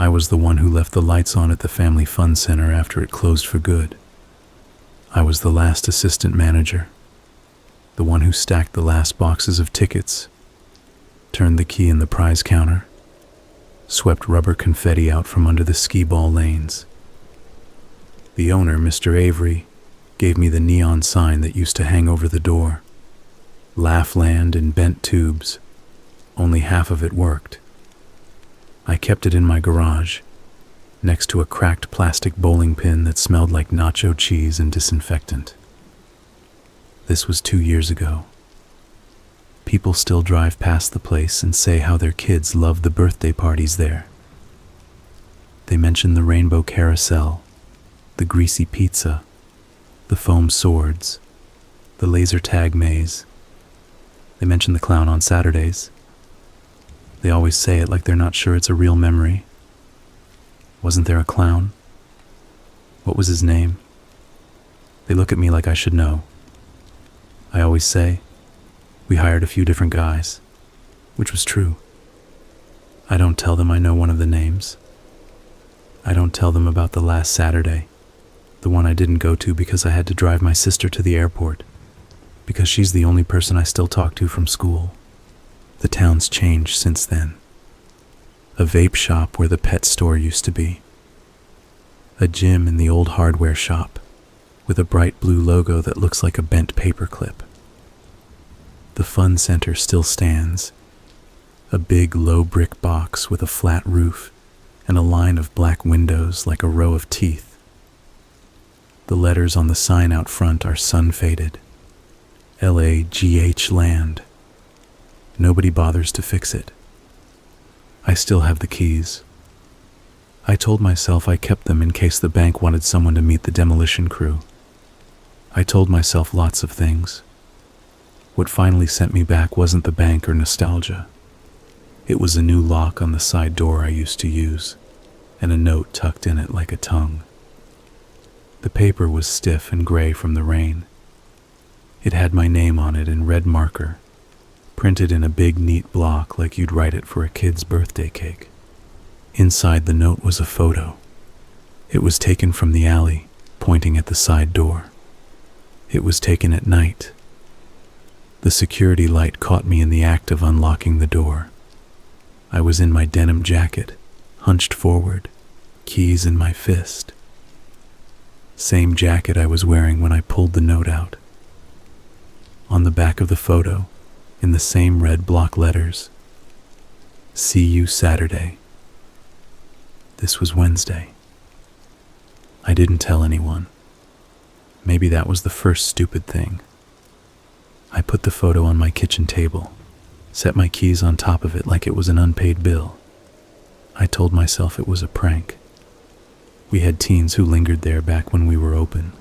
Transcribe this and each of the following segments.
I was the one who left the lights on at the Family Fun Center after it closed for good. I was the last assistant manager, the one who stacked the last boxes of tickets, turned the key in the prize counter, swept rubber confetti out from under the skee-ball lanes. The owner, Mr. Avery, gave me the neon sign that used to hang over the door. Laughland in bent tubes. Only half of it worked. I kept it in my garage, next to a cracked plastic bowling pin that smelled like nacho cheese and disinfectant. This was 2 years ago. People still drive past the place and say how their kids love the birthday parties there. They mention the rainbow carousel, the greasy pizza, the foam swords, the laser tag maze. They mention the clown on Saturdays. They always say it like they're not sure it's a real memory. Wasn't there a clown? What was his name? They look at me like I should know. I always say, we hired a few different guys, which was true. I don't tell them I know one of the names. I don't tell them about the last Saturday, the one I didn't go to because I had to drive my sister to the airport, because she's the only person I still talk to from school. The town's changed since then. A vape shop where the pet store used to be. A gym in the old hardware shop with a bright blue logo that looks like a bent paperclip. The fun center still stands. A big low brick box with a flat roof and a line of black windows like a row of teeth. The letters on the sign out front are sun-faded. L-A-G-H Land. Nobody bothers to fix it. I still have the keys. I told myself I kept them in case the bank wanted someone to meet the demolition crew. I told myself lots of things. What finally sent me back wasn't the bank or nostalgia. It was a new lock on the side door I used to use, and a note tucked in it like a tongue. The paper was stiff and gray from the rain. It had my name on it in red marker, printed in a big neat block like you'd write it for a kid's birthday cake. Inside the note was a photo. It was taken from the alley, pointing at the side door. It was taken at night. The security light caught me in the act of unlocking the door. I was in my denim jacket, hunched forward, keys in my fist. Same jacket I was wearing when I pulled the note out. On the back of the photo, in the same red block letters, "See you Saturday." This was Wednesday. I didn't tell anyone. Maybe that was the first stupid thing. I put the photo on my kitchen table, set my keys on top of it like it was an unpaid bill. I told myself it was a prank. We had teens who lingered there back when we were open.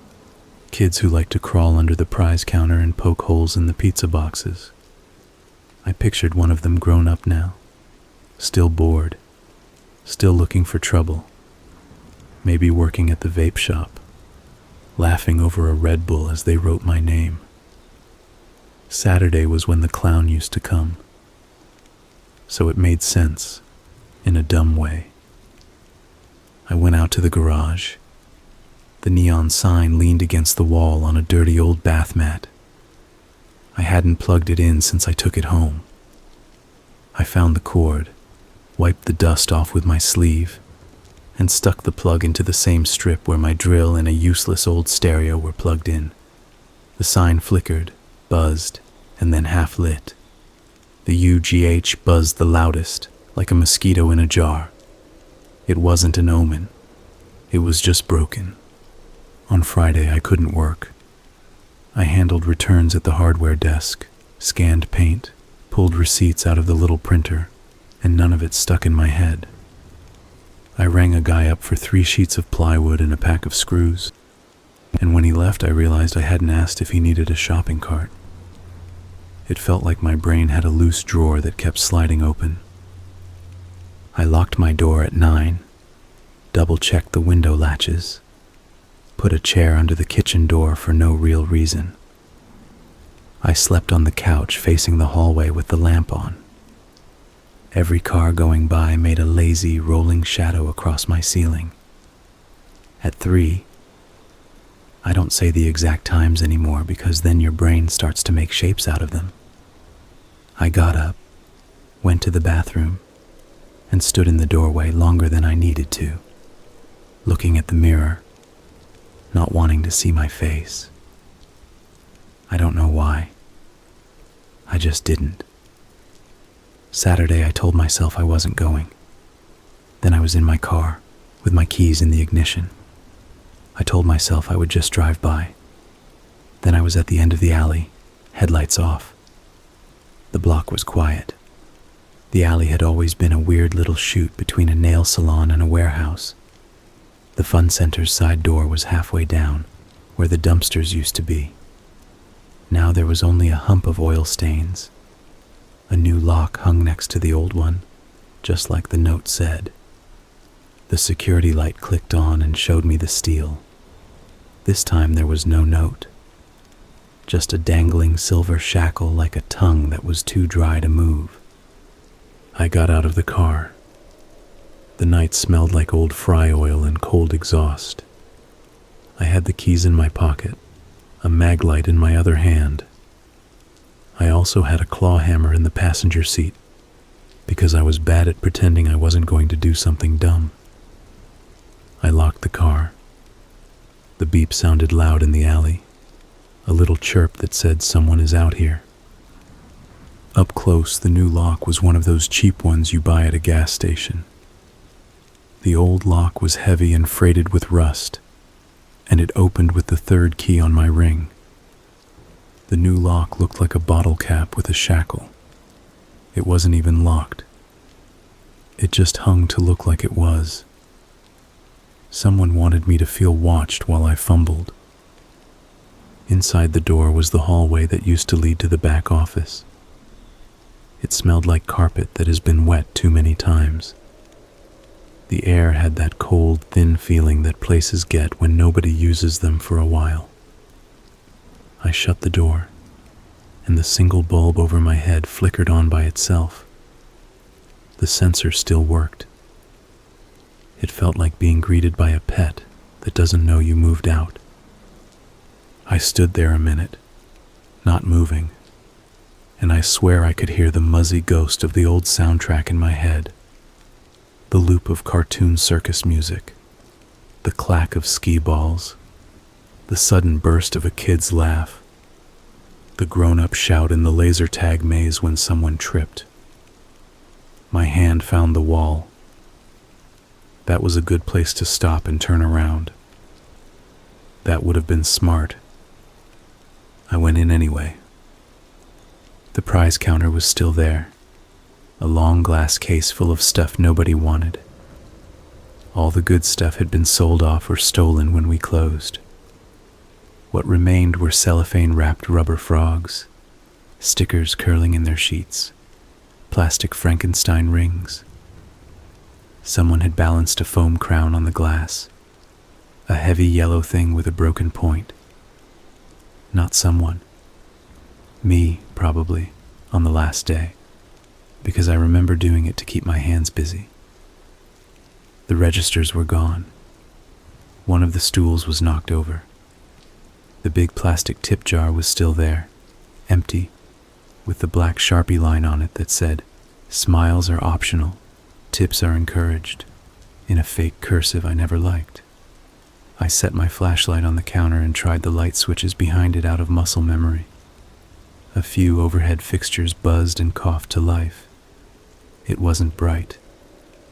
Kids who liked to crawl under the prize counter and poke holes in the pizza boxes. I pictured one of them grown up now, still bored, still looking for trouble, maybe working at the vape shop, laughing over a Red Bull as they wrote my name. Saturday was when the clown used to come, so it made sense, in a dumb way. I went out to the garage. The neon sign leaned against the wall on a dirty old bath mat. I hadn't plugged it in since I took it home. I found the cord, wiped the dust off with my sleeve, and stuck the plug into the same strip where my drill and a useless old stereo were plugged in. The sign flickered, buzzed, and then half lit. The UGH buzzed the loudest, like a mosquito in a jar. It wasn't an omen. It was just broken. On Friday, I couldn't work. I handled returns at the hardware desk, scanned paint, pulled receipts out of the little printer, and none of it stuck in my head. I rang a guy up for 3 sheets of plywood and a pack of screws, and when he left, I realized I hadn't asked if he needed a shopping cart. It felt like my brain had a loose drawer that kept sliding open. I locked my door at 9, double-checked the window latches, put a chair under the kitchen door for no real reason. I slept on the couch facing the hallway with the lamp on. Every car going by made a lazy, rolling shadow across my ceiling. At 3, I don't say the exact times anymore because then your brain starts to make shapes out of them. I got up, went to the bathroom, and stood in the doorway longer than I needed to, looking at the mirror, not wanting to see my face. I don't know why. I just didn't. Saturday, I told myself I wasn't going. Then I was in my car, with my keys in the ignition. I told myself I would just drive by. Then I was at the end of the alley, headlights off. The block was quiet. The alley had always been a weird little chute between a nail salon and a warehouse. The fun center's side door was halfway down, where the dumpsters used to be. Now there was only a hump of oil stains. A new lock hung next to the old one, just like the note said. The security light clicked on and showed me the steel. This time there was no note, just a dangling silver shackle like a tongue that was too dry to move. I got out of the car. The night smelled like old fry oil and cold exhaust. I had the keys in my pocket, a mag light in my other hand. I also had a claw hammer in the passenger seat because I was bad at pretending I wasn't going to do something dumb. I locked the car. The beep sounded loud in the alley, a little chirp that said someone is out here. Up close, the new lock was one of those cheap ones you buy at a gas station. The old lock was heavy and freighted with rust, and it opened with the third key on my ring. The new lock looked like a bottle cap with a shackle. It wasn't even locked. It just hung to look like it was. Someone wanted me to feel watched while I fumbled. Inside the door was the hallway that used to lead to the back office. It smelled like carpet that has been wet too many times. The air had that cold, thin feeling that places get when nobody uses them for a while. I shut the door, and the single bulb over my head flickered on by itself. The sensor still worked. It felt like being greeted by a pet that doesn't know you moved out. I stood there a minute, not moving, and I swear I could hear the muzzy ghost of the old soundtrack in my head. The loop of cartoon circus music, the clack of skee balls, the sudden burst of a kid's laugh, the grown-up shout in the laser tag maze when someone tripped. My hand found the wall. That was a good place to stop and turn around. That would have been smart. I went in anyway. The prize counter was still there, a long glass case full of stuff nobody wanted. All the good stuff had been sold off or stolen when we closed. What remained were cellophane-wrapped rubber frogs, stickers curling in their sheets, plastic Frankenstein rings. Someone had balanced a foam crown on the glass, a heavy yellow thing with a broken point. Not someone. Me, probably, on the last day, because I remember doing it to keep my hands busy. The registers were gone. One of the stools was knocked over. The big plastic tip jar was still there, empty, with the black Sharpie line on it that said, "Smiles are optional, tips are encouraged," in a fake cursive I never liked. I set my flashlight on the counter and tried the light switches behind it out of muscle memory. A few overhead fixtures buzzed and coughed to life. It wasn't bright,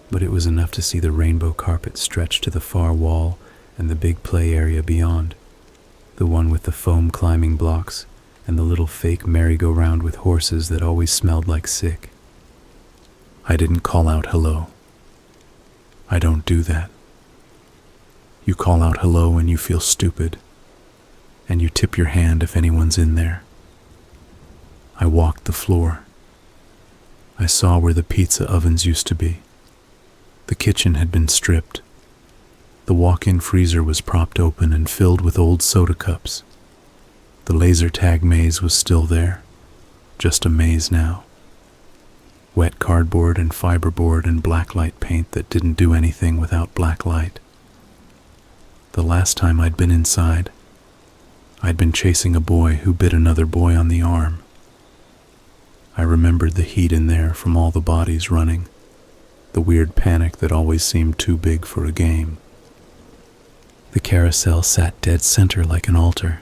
but it was enough to see the rainbow carpet stretch to the far wall and the big play area beyond, the one with the foam climbing blocks and the little fake merry-go-round with horses that always smelled like sick. I didn't call out hello. I don't do that. You call out hello when you feel stupid, and you tip your hand if anyone's in there. I walked the floor. I saw where the pizza ovens used to be. The kitchen had been stripped. The walk-in freezer was propped open and filled with old soda cups. The laser tag maze was still there, just a maze now. Wet cardboard and fiberboard and blacklight paint that didn't do anything without black light. The last time I'd been inside, I'd been chasing a boy who bit another boy on the arm. I remembered the heat in there from all the bodies running, the weird panic that always seemed too big for a game. The carousel sat dead center like an altar,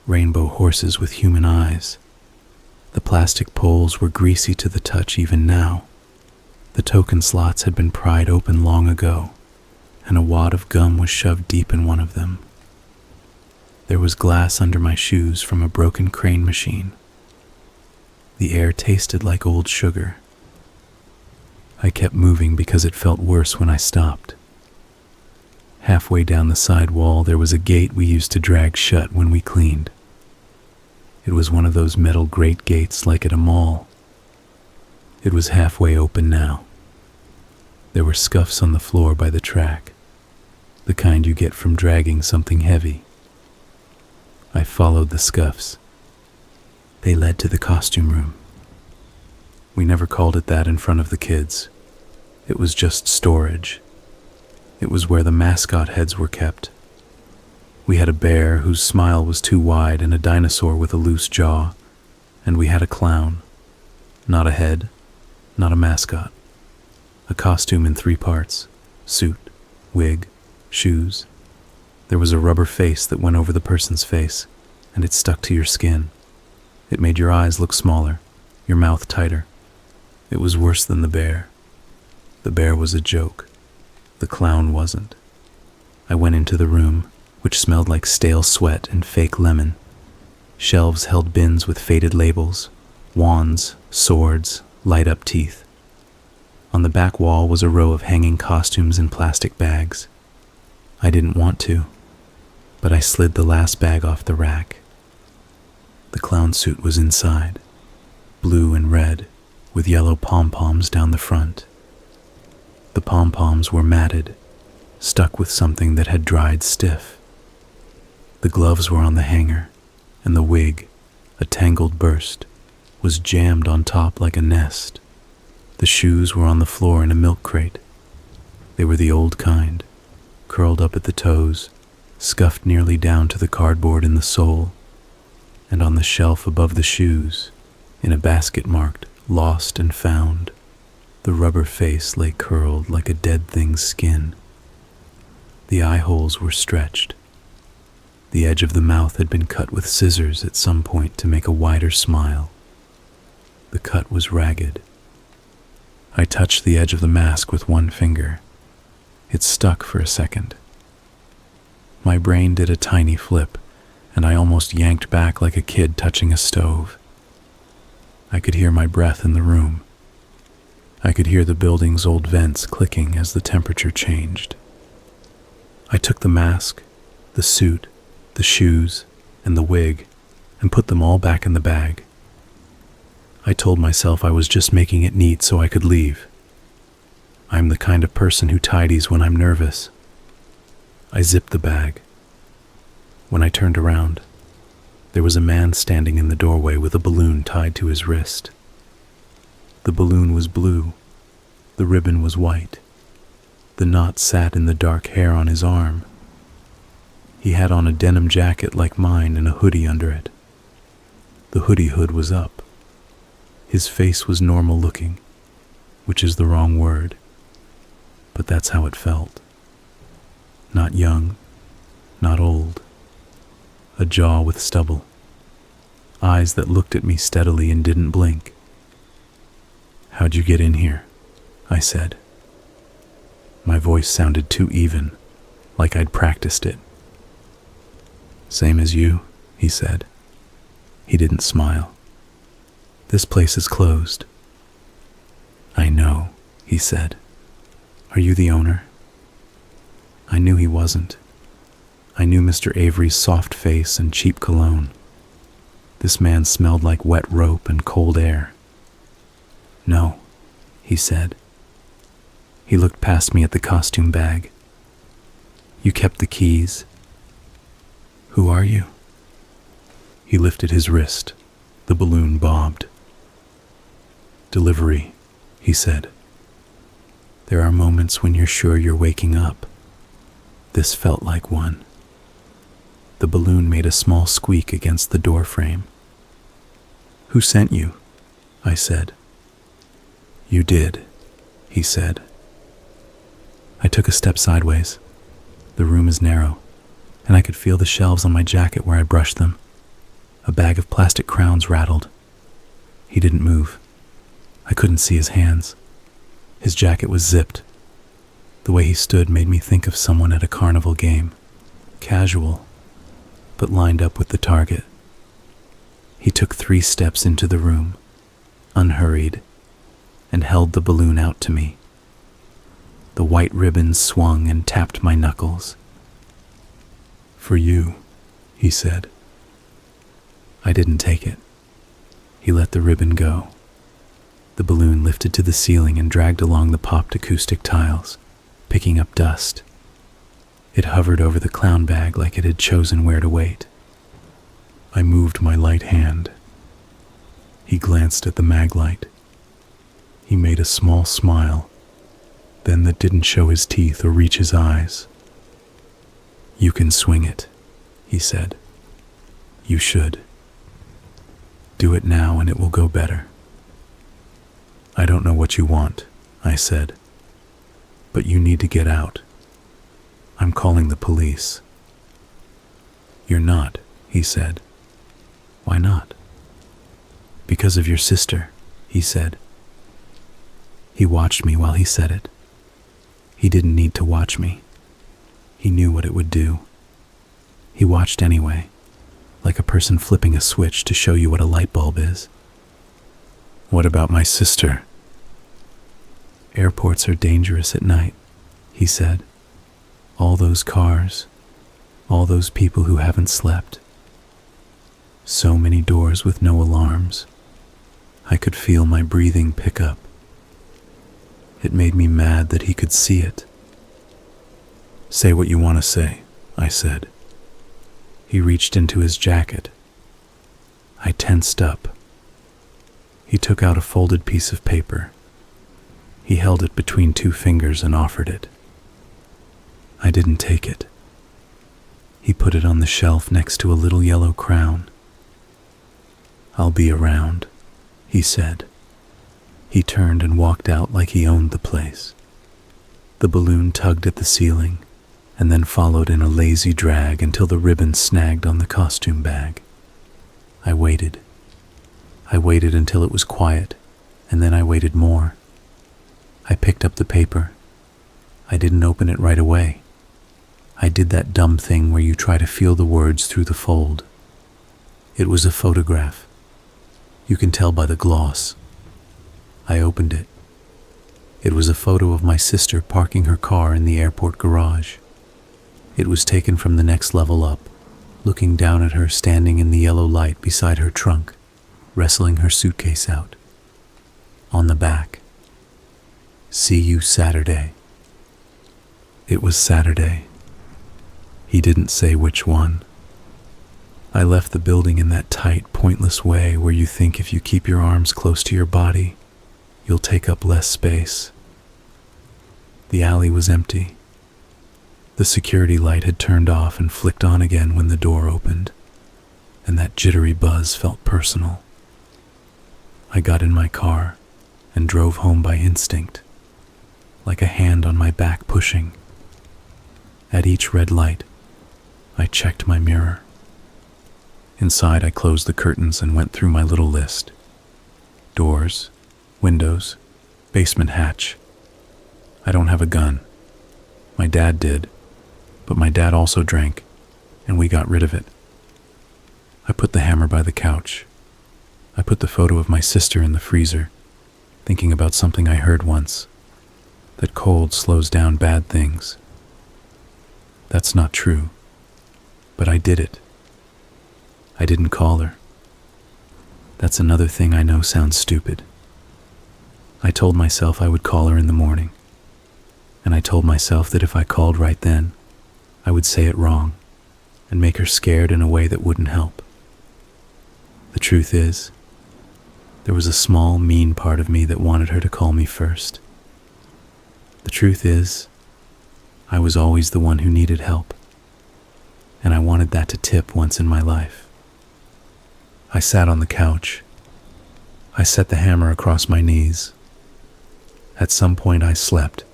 rainbow horses with human eyes. The plastic poles were greasy to the touch even now. The token slots had been pried open long ago, and a wad of gum was shoved deep in one of them. There was glass under my shoes from a broken crane machine. The air tasted like old sugar. I kept moving because it felt worse when I stopped. Halfway down the side wall, there was a gate we used to drag shut when we cleaned. It was one of those metal grate gates like at a mall. It was halfway open now. There were scuffs on the floor by the track, the kind you get from dragging something heavy. I followed the scuffs. They led to the costume room. We never called it that in front of the kids. It was just storage. It was where the mascot heads were kept. We had a bear whose smile was too wide and a dinosaur with a loose jaw, and we had a clown. Not a head, not a mascot. A costume in 3 parts: suit, wig, shoes. There was a rubber face that went over the person's face, and it stuck to your skin. It made your eyes look smaller, your mouth tighter. It was worse than the bear. The bear was a joke. The clown wasn't. I went into the room, which smelled like stale sweat and fake lemon. Shelves held bins with faded labels, wands, swords, light-up teeth. On the back wall was a row of hanging costumes in plastic bags. I didn't want to, but I slid the last bag off the rack. The clown suit was inside, blue and red, with yellow pom-poms down the front. The pom-poms were matted, stuck with something that had dried stiff. The gloves were on the hanger, and the wig, a tangled burst, was jammed on top like a nest. The shoes were on the floor in a milk crate. They were the old kind, curled up at the toes, scuffed nearly down to the cardboard in the sole, and on the shelf above the shoes, in a basket marked "Lost and Found," the rubber face lay curled like a dead thing's skin. The eye holes were stretched. The edge of the mouth had been cut with scissors at some point to make a wider smile. The cut was ragged. I touched the edge of the mask with one finger. It stuck for a second. My brain did a tiny flip, and I almost yanked back like a kid touching a stove. I could hear my breath in the room. I could hear the building's old vents clicking as the temperature changed. I took the mask, the suit, the shoes, and the wig, and put them all back in the bag. I told myself I was just making it neat so I could leave. I'm the kind of person who tidies when I'm nervous. I zipped the bag. When I turned around, there was a man standing in the doorway with a balloon tied to his wrist. The balloon was blue. The ribbon was white. The knot sat in the dark hair on his arm. He had on a denim jacket like mine and a hoodie under it. The hoodie hood was up. His face was normal looking, which is the wrong word, but that's how it felt. Not young, not old. A jaw with stubble. Eyes that looked at me steadily and didn't blink. "How'd you get in here?" I said. My voice sounded too even, like I'd practiced it. "Same as you," he said. He didn't smile. "This place is closed." "I know," he said. "Are you the owner?" I knew he wasn't. I knew Mr. Avery's soft face and cheap cologne. This man smelled like wet rope and cold air. "No," he said. He looked past me at the costume bag. "You kept the keys. Who are you?" He lifted his wrist. The balloon bobbed. "Delivery," he said. There are moments when you're sure you're waking up. This felt like one. The balloon made a small squeak against the door frame. Who sent you? I said. You did, he said. I took a step sideways. The room is narrow, and I could feel the shelves on my jacket where I brushed them. A bag of plastic crowns rattled. He didn't move. I couldn't see his hands. His jacket was zipped. The way he stood made me think of someone at a carnival game. Casual, but lined up with the target. He took 3 steps into the room, unhurried, and held the balloon out to me. The white ribbons swung and tapped my knuckles. For you, he said. I didn't take it. He let the ribbon go. The balloon lifted to the ceiling and dragged along the popped acoustic tiles, picking up dust. It hovered over the clown bag like it had chosen where to wait. I moved my light hand. He glanced at the mag light. He made a small smile, then that didn't show his teeth or reach his eyes. You can swing it, he said. You should. Do it now and it will go better. I don't know what you want, I said, but you need to get out. I'm calling the police. You're not, he said. Why not? Because of your sister, he said. He watched me while he said it. He didn't need to watch me. He knew what it would do. He watched anyway, like a person flipping a switch to show you what a light bulb is. What about my sister? Airports are dangerous at night, he said. All those cars, all those people who haven't slept. So many doors with no alarms. I could feel my breathing pick up. It made me mad that he could see it. Say what you want to say, I said. He reached into his jacket. I tensed up. He took out a folded piece of paper. He held it between 2 fingers and offered it. I didn't take it. He put it on the shelf next to a little yellow crown. I'll be around, he said. He turned and walked out like he owned the place. The balloon tugged at the ceiling and then followed in a lazy drag until the ribbon snagged on the costume bag. I waited. I waited until it was quiet, and then I waited more. I picked up the paper. I didn't open it right away. I did that dumb thing where you try to feel the words through the fold. It was a photograph. You can tell by the gloss. I opened it. It was a photo of my sister parking her car in the airport garage. It was taken from the next level up, looking down at her standing in the yellow light beside her trunk, wrestling her suitcase out. On the back, see you Saturday. It was Saturday. He didn't say which one. I left the building in that tight, pointless way where you think if you keep your arms close to your body, you'll take up less space. The alley was empty. The security light had turned off and flicked on again when the door opened, and that jittery buzz felt personal. I got in my car and drove home by instinct, like a hand on my back pushing. At each red light, I checked my mirror. Inside, I closed the curtains and went through my little list. Doors, windows, basement hatch. I don't have a gun. My dad did, but my dad also drank, and we got rid of it. I put the hammer by the couch. I put the photo of my sister in the freezer, thinking about something I heard once, that cold slows down bad things. That's not true, but I did it. I didn't call her. That's another thing I know sounds stupid. I told myself I would call her in the morning, and I told myself that if I called right then, I would say it wrong and make her scared in a way that wouldn't help. The truth is, There was a small, mean part of me that wanted her to call me first. The truth is, I was always the one who needed help, and I wanted that to tip once in my life. I sat on the couch. I set the hammer across my knees. At some point I slept.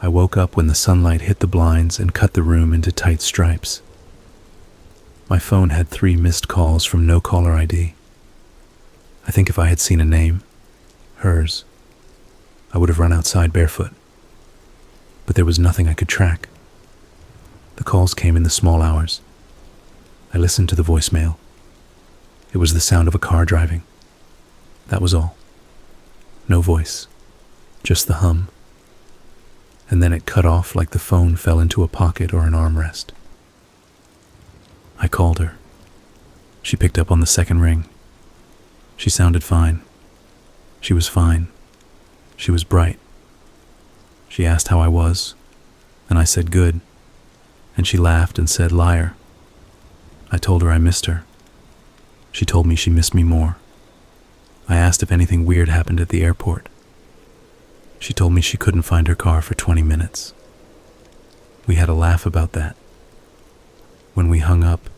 I woke up when the sunlight hit the blinds and cut the room into tight stripes. My phone had 3 missed calls from no caller ID. I think if I had seen a name, hers, I would have run outside barefoot. But there was nothing I could track. The calls came in the small hours. I listened to the voicemail. It was the sound of a car driving. That was all. No voice, just the hum. And then it cut off like the phone fell into a pocket or an armrest. I called her. She picked up on the second ring. She sounded fine. She was fine. She was bright. She asked how I was, and I said good. And she laughed and said, "Liar." I told her I missed her. She told me she missed me more. I asked if anything weird happened at the airport. She told me she couldn't find her car for 20 minutes. We had a laugh about that. When we hung up,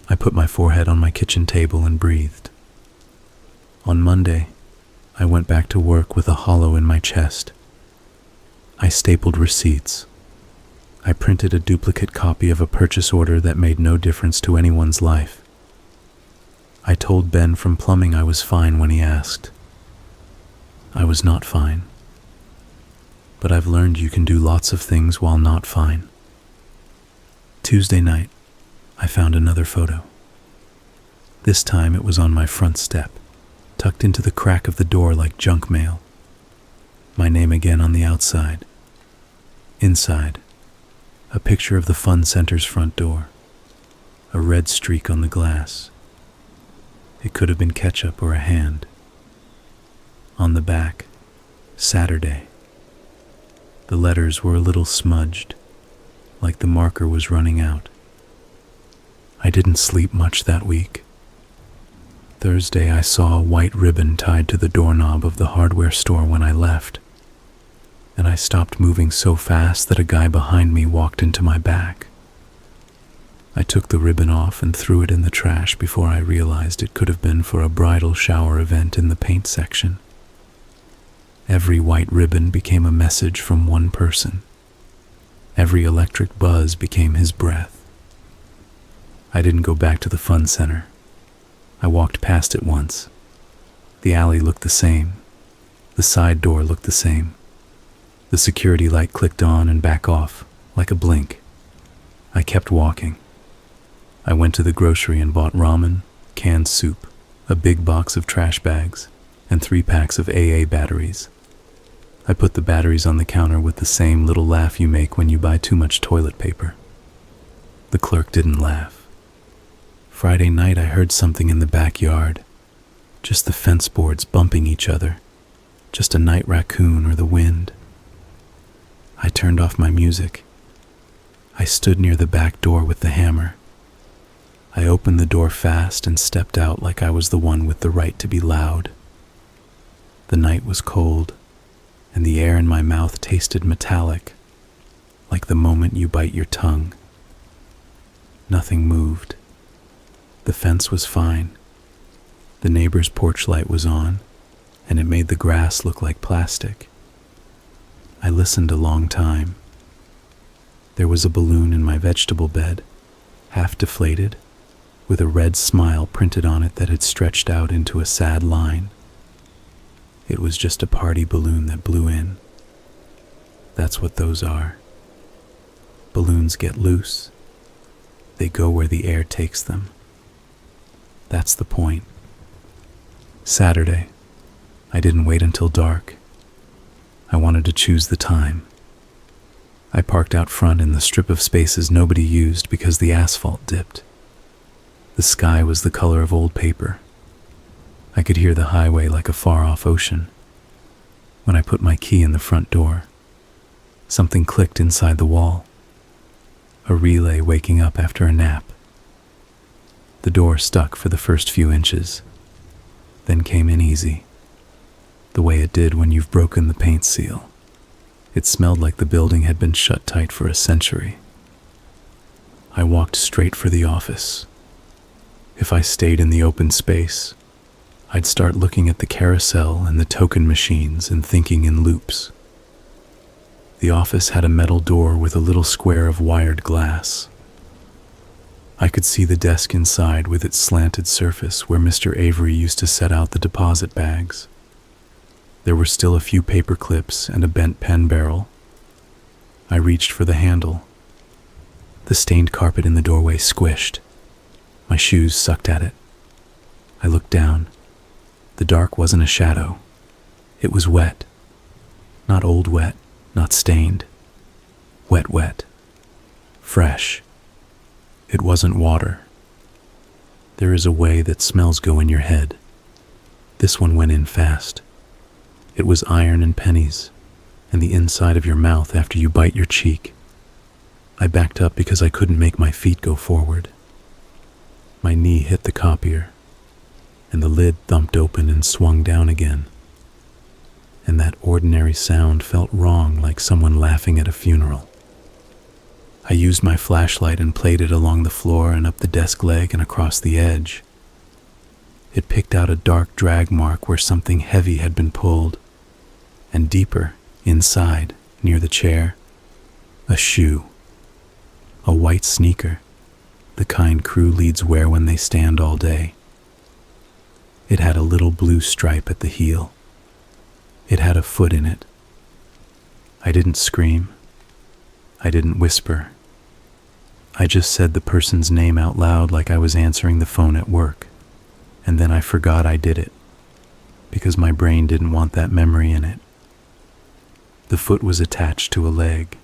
I put my forehead on my kitchen table and breathed. On Monday, I went back to work with a hollow in my chest. I stapled receipts. I printed a duplicate copy of a purchase order that made no difference to anyone's life. I told Ben from plumbing I was fine when he asked. I was not fine. But I've learned you can do lots of things while not fine. Tuesday night, I found another photo. This time it was on my front step, tucked into the crack of the door like junk mail. My name again on the outside. Inside, a picture of the fun center's front door, a red streak on the glass. It could have been ketchup or a hand. On the back, Saturday. The letters were a little smudged, like the marker was running out. I didn't sleep much that week. Thursday, I saw a white ribbon tied to the doorknob of the hardware store when I left, and I stopped moving so fast that a guy behind me walked into my back. I took the ribbon off and threw it in the trash before I realized it could have been for a bridal shower event in the paint section. Every white ribbon became a message from one person. Every electric buzz became his breath. I didn't go back to the fun center. I walked past it once. The alley looked the same. The side door looked the same. The security light clicked on and back off, like a blink. I kept walking. I went to the grocery and bought ramen, canned soup, a big box of trash bags, and 3 packs of AA batteries. I put the batteries on the counter with the same little laugh you make when you buy too much toilet paper. The clerk didn't laugh. Friday night I heard something in the backyard. Just the fence boards bumping each other. Just a night raccoon or the wind. I turned off my music. I stood near the back door with the hammer. I opened the door fast and stepped out like I was the one with the right to be loud. The night was cold, and the air in my mouth tasted metallic, like the moment you bite your tongue. Nothing moved. The fence was fine. The neighbor's porch light was on, and it made the grass look like plastic. I listened a long time. There was a balloon in my vegetable bed, half deflated, with a red smile printed on it that had stretched out into a sad line. It was just a party balloon that blew in. That's what those are. Balloons get loose. They go where the air takes them. That's the point. Saturday, I didn't wait until dark. I wanted to choose the time. I parked out front in the strip of spaces nobody used because the asphalt dipped. The sky was the color of old paper. I could hear the highway like a far-off ocean. When I put my key in the front door, something clicked inside the wall. A relay waking up after a nap. The door stuck for the first few inches. then came in easy, the way it did when you've broken the paint seal. It smelled like the building had been shut tight for a century. I walked straight for the office. If I stayed in the open space, I'd start looking at the carousel and the token machines and thinking in loops. The office had a metal door with a little square of wired glass. I could see the desk inside with its slanted surface where Mr. Avery used to set out the deposit bags. There were still a few paper clips and a bent pen barrel. I reached for the handle. The stained carpet in the doorway squished. My shoes sucked at it. I looked down. The dark wasn't a shadow. It was wet. Not old wet, not stained. Wet, wet. Fresh. It wasn't water. There is a way that smells go in your head. This one went in fast. It was iron and pennies, and the inside of your mouth after you bite your cheek. I backed up because I couldn't make my feet go forward. My knee hit the copier, and the lid thumped open and swung down again. And that ordinary sound felt wrong, like someone laughing at a funeral. I used my flashlight and played it along the floor and up the desk leg and across the edge. It picked out a dark drag mark where something heavy had been pulled, and deeper, inside, near the chair, a shoe. A white sneaker, the kind crew leads wear when they stand all day. It had a little blue stripe at the heel. It had a foot in it. I didn't scream. I didn't whisper. I just said the person's name out loud like I was answering the phone at work, and then I forgot I did it, because my brain didn't want that memory in it. The foot was attached to a leg.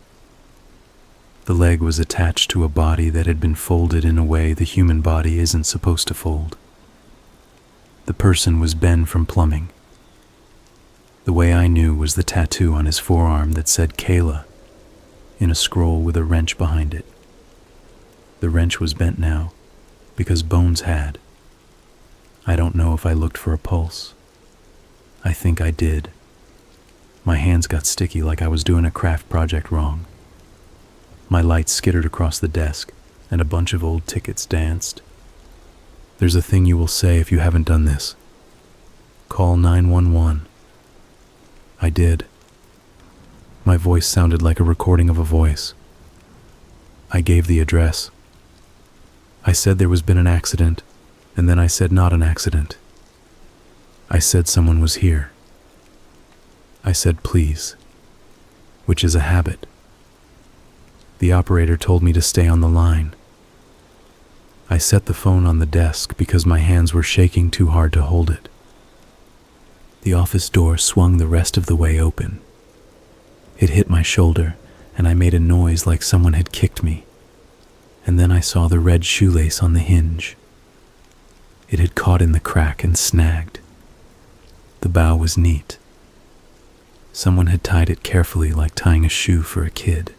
The leg was attached to a body that had been folded in a way the human body isn't supposed to fold. The person was Ben from plumbing. The way I knew was the tattoo on his forearm that said Kayla, in a scroll with a wrench behind it. The wrench was bent now, because Bones had. I don't know if I looked for a pulse. I think I did. My hands got sticky like I was doing a craft project wrong. My lights skittered across the desk, and a bunch of old tickets danced. There's a thing you will say if you haven't done this. Call 911. I did. My voice sounded like a recording of a voice. I gave the address. I said there was been an accident, and then I said not an accident. I said someone was here. I said please, which is a habit. The operator told me to stay on the line. I set the phone on the desk because my hands were shaking too hard to hold it. The office door swung the rest of the way open. It hit my shoulder, and I made a noise like someone had kicked me. And then I saw the red shoelace on the hinge. It had caught in the crack and snagged. The bow was neat. Someone had tied it carefully like tying a shoe for a kid.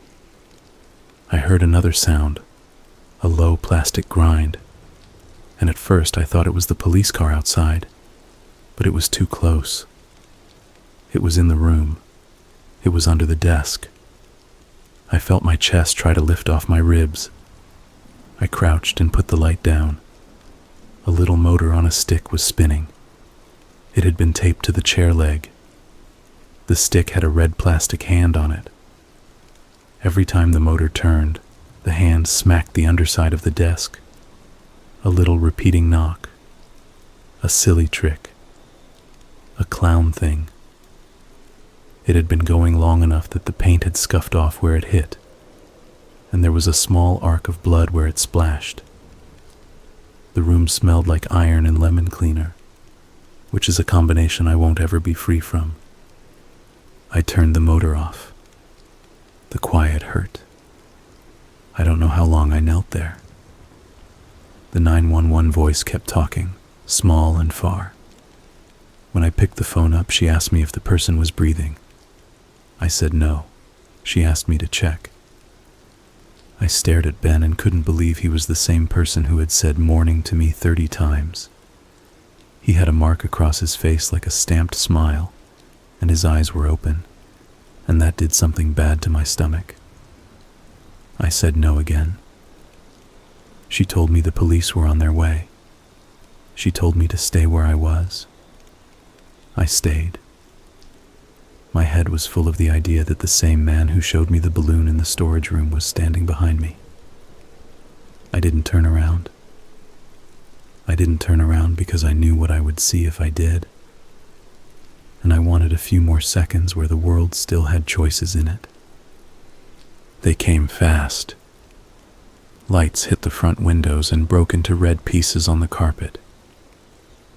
I heard another sound, a low plastic grind, and at first I thought it was the police car outside, but it was too close. It was in the room. It was under the desk. I felt my chest try to lift off my ribs. I crouched and put the light down. A little motor on a stick was spinning. It had been taped to the chair leg. The stick had a red plastic hand on it. Every time the motor turned, the hand smacked the underside of the desk. A little repeating knock. A silly trick. A clown thing. It had been going long enough that the paint had scuffed off where it hit, and there was a small arc of blood where it splashed. The room smelled like iron and lemon cleaner, which is a combination I won't ever be free from. I turned the motor off. The quiet hurt. I don't know how long I knelt there. The 911 voice kept talking, small and far. When I picked the phone up, she asked me if the person was breathing. I said no. She asked me to check. I stared at Ben and couldn't believe he was the same person who had said morning to me 30 times. He had a mark across his face like a stamped smile, and his eyes were open, and that did something bad to my stomach. I said no again. She told me the police were on their way. She told me to stay where I was. I stayed. My head was full of the idea that the same man who showed me the balloon in the storage room was standing behind me. I didn't turn around. I didn't turn around because I knew what I would see if I did. And I wanted a few more seconds where the world still had choices in it. They came fast. Lights hit the front windows and broke into red pieces on the carpet.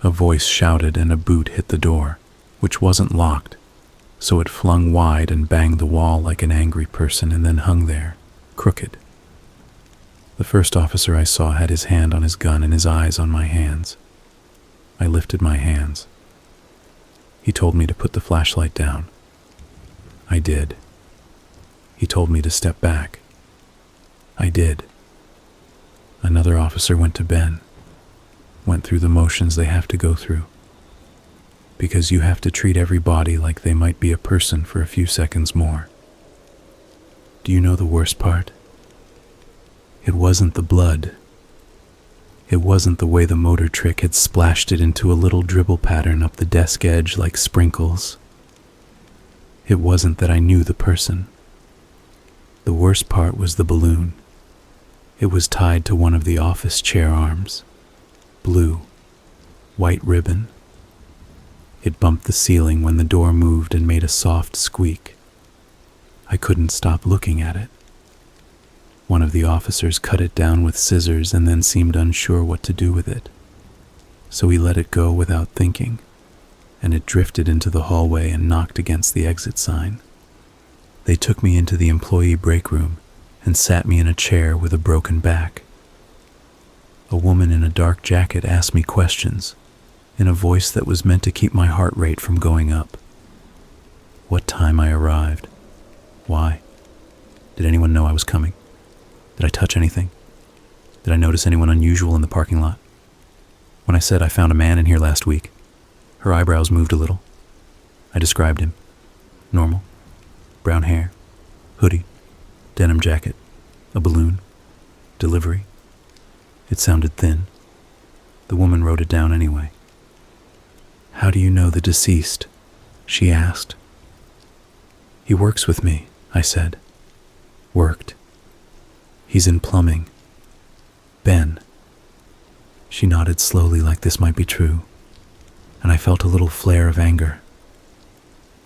A voice shouted and a boot hit the door, which wasn't locked, so it flung wide and banged the wall like an angry person and then hung there, crooked. The first officer I saw had his hand on his gun and his eyes on my hands. I lifted my hands. He told me to put the flashlight down. I did. He told me to step back. I did. Another officer went to Ben, went through the motions they have to go through. Because you have to treat everybody like they might be a person for a few seconds more. Do you know the worst part? It wasn't the blood. It wasn't the way the motor trick had splashed it into a little dribble pattern up the desk edge like sprinkles. It wasn't that I knew the person. The worst part was the balloon. It was tied to one of the office chair arms. Blue. White ribbon. It bumped the ceiling when the door moved and made a soft squeak. I couldn't stop looking at it. One of the officers cut it down with scissors and then seemed unsure what to do with it. So he let it go without thinking, and it drifted into the hallway and knocked against the exit sign. They took me into the employee break room and sat me in a chair with a broken back. A woman in a dark jacket asked me questions in a voice that was meant to keep my heart rate from going up. What time I arrived? Why? Did anyone know I was coming? Did I touch anything? Did I notice anyone unusual in the parking lot? When I said I found a man in here last week, her eyebrows moved a little. I described him. Normal. Brown hair. Hoodie. Denim jacket. A balloon. Delivery. It sounded thin. The woman wrote it down anyway. How do you know the deceased? She asked. He works with me, I said. Worked. He's in plumbing. Ben. She nodded slowly like this might be true, and I felt a little flare of anger.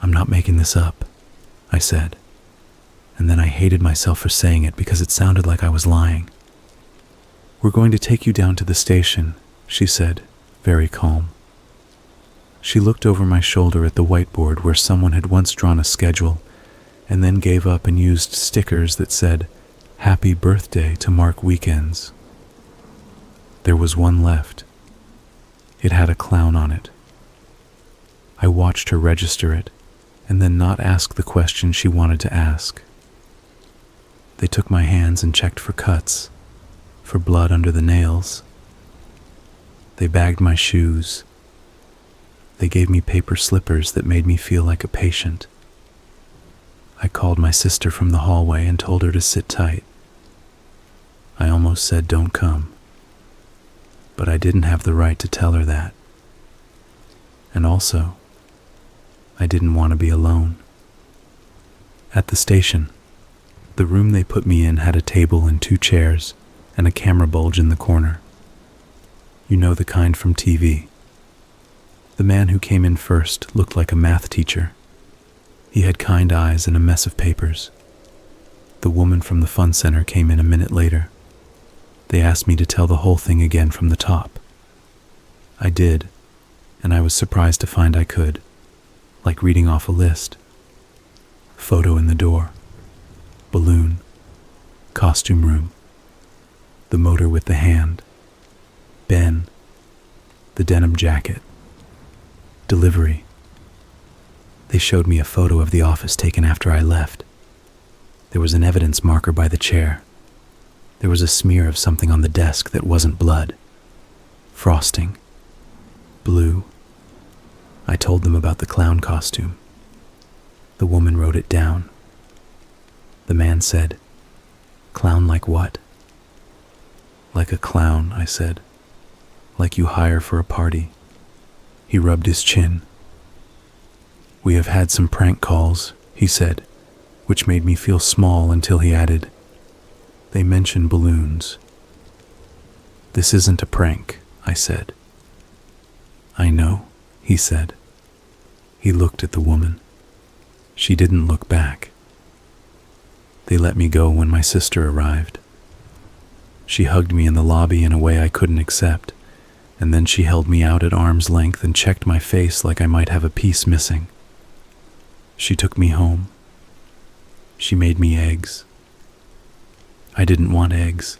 I'm not making this up, I said, and then I hated myself for saying it because it sounded like I was lying. We're going to take you down to the station, she said, very calm. She looked over my shoulder at the whiteboard where someone had once drawn a schedule and then gave up and used stickers that said, Happy Birthday to mark weekends. There was one left. It had a clown on it. I watched her register it and then not ask the question she wanted to ask. They took my hands and checked for cuts, for blood under the nails. They bagged my shoes. They gave me paper slippers that made me feel like a patient. I called my sister from the hallway and told her to sit tight. I almost said don't come, but I didn't have the right to tell her that. And also, I didn't want to be alone. At the station, the room they put me in had a table and 2 chairs and a camera bulge in the corner. You know, the kind from TV. The man who came in first looked like a math teacher. He had kind eyes and a mess of papers. The woman from the fun center came in a minute later. They asked me to tell the whole thing again from the top. I did, and I was surprised to find I could, like reading off a list. Photo in the door. Balloon. Costume room. The motor with the hand. Ben. The denim jacket. Delivery. They showed me a photo of the office taken after I left. There was an evidence marker by the chair. There was a smear of something on the desk that wasn't blood. Frosting. Blue. I told them about the clown costume. The woman wrote it down. The man said, "Clown like what?" "Like a clown," I said. "Like you hire for a party." He rubbed his chin. "We have had some prank calls," he said, which made me feel small until he added, "They mention balloons." "This isn't a prank," I said. "I know," he said. He looked at the woman. She didn't look back. They let me go when my sister arrived. She hugged me in the lobby in a way I couldn't accept, and then she held me out at arm's length and checked my face like I might have a piece missing. She took me home. She made me eggs. I didn't want eggs,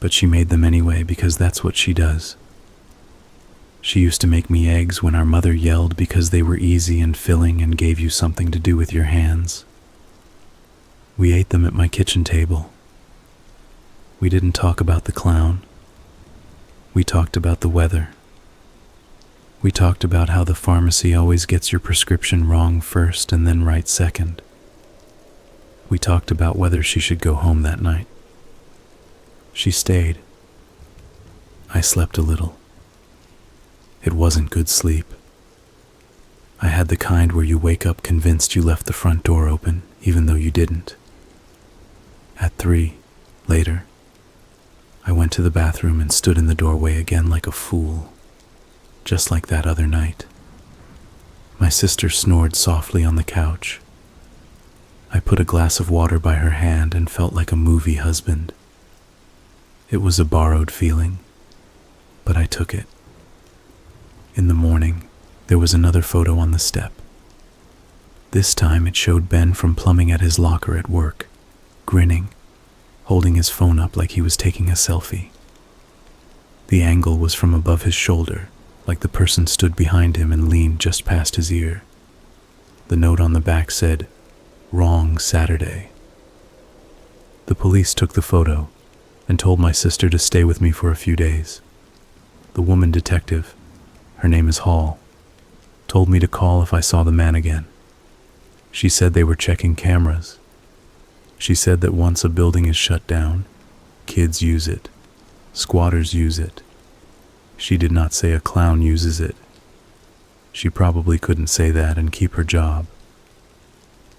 but she made them anyway because that's what she does. She used to make me eggs when our mother yelled because they were easy and filling and gave you something to do with your hands. We ate them at my kitchen table. We didn't talk about the clown. We talked about the weather. We talked about how the pharmacy always gets your prescription wrong first and then right second. We talked about whether she should go home that night. She stayed. I slept a little. It wasn't good sleep. I had the kind where you wake up convinced you left the front door open, even though you didn't. At 3, later, I went to the bathroom and stood in the doorway again like a fool, just like that other night. My sister snored softly on the couch. I put a glass of water by her hand and felt like a movie husband. It was a borrowed feeling, but I took it. In the morning, there was another photo on the step. This time it showed Ben from plumbing at his locker at work, grinning, holding his phone up like he was taking a selfie. The angle was from above his shoulder, like the person stood behind him and leaned just past his ear. The note on the back said, "Wrong Saturday." The police took the photo and told my sister to stay with me for a few days. The woman detective, her name is Hall, told me to call if I saw the man again. She said they were checking cameras. She said that once a building is shut down, kids use it, squatters use it. She did not say a clown uses it. She probably couldn't say that and keep her job.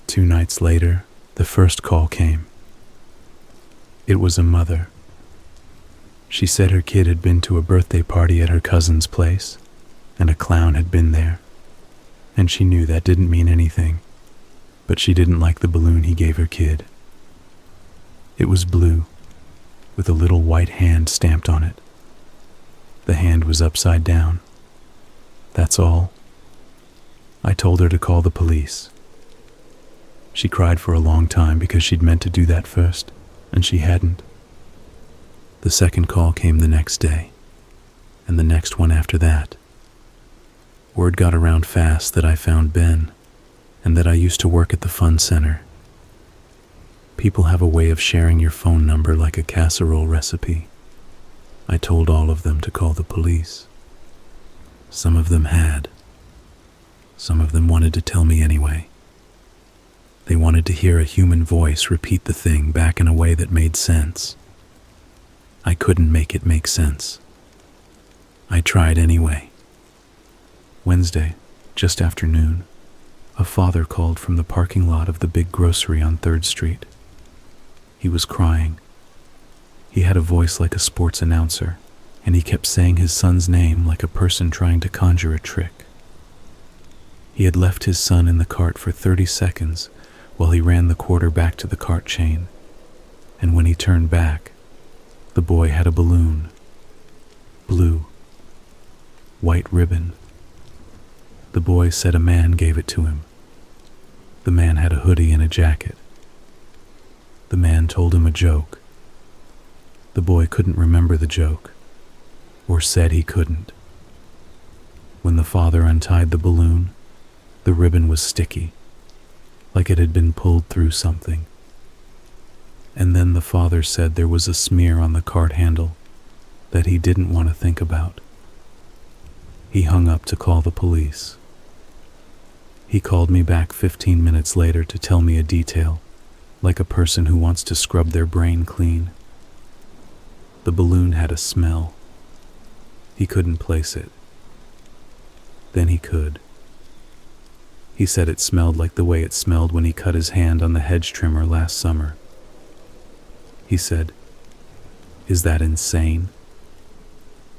2 nights later, the first call came. It was a mother. She said her kid had been to a birthday party at her cousin's place, and a clown had been there, and she knew that didn't mean anything, but she didn't like the balloon he gave her kid. It was blue, with a little white hand stamped on it. The hand was upside down. That's all. I told her to call the police. She cried for a long time because she'd meant to do that first, and she hadn't. The second call came the next day, and the next one after that. Word got around fast that I found Ben, and that I used to work at the fun center. People have a way of sharing your phone number like a casserole recipe. I told all of them to call the police. Some of them had. Some of them wanted to tell me anyway. They wanted to hear a human voice repeat the thing back in a way that made sense. I couldn't make it make sense. I tried anyway. Wednesday, just after noon, a father called from the parking lot of the big grocery on 3rd Street. He was crying. He had a voice like a sports announcer, and he kept saying his son's name like a person trying to conjure a trick. He had left his son in the cart for 30 seconds while he ran the quarter back to the cart chain, and when he turned back, the boy had a balloon. Blue. White ribbon. The boy said a man gave it to him. The man had a hoodie and a jacket. The man told him a joke. The boy couldn't remember the joke, or said he couldn't. When the father untied the balloon, the ribbon was sticky, like it had been pulled through something. And then the father said there was a smear on the cart handle that he didn't want to think about. He hung up to call the police. He called me back 15 minutes later to tell me a detail, like a person who wants to scrub their brain clean. The balloon had a smell. He couldn't place it. Then he could. He said it smelled like the way it smelled when he cut his hand on the hedge trimmer last summer. He said, "Is that insane?"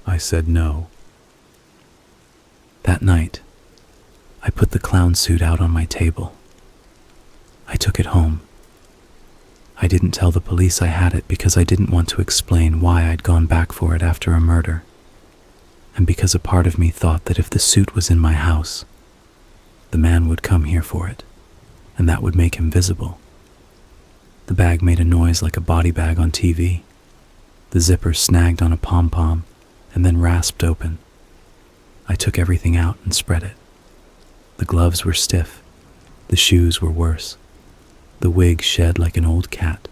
I said no. That night, I put the clown suit out on my table. I took it home. I didn't tell the police I had it because I didn't want to explain why I'd gone back for it after a murder, and because a part of me thought that if the suit was in my house, the man would come here for it, and that would make him visible. The bag made a noise like a body bag on TV. The zipper snagged on a pom-pom and then rasped open. I took everything out and spread it. The gloves were stiff. The shoes were worse. The wig shed like an old cat.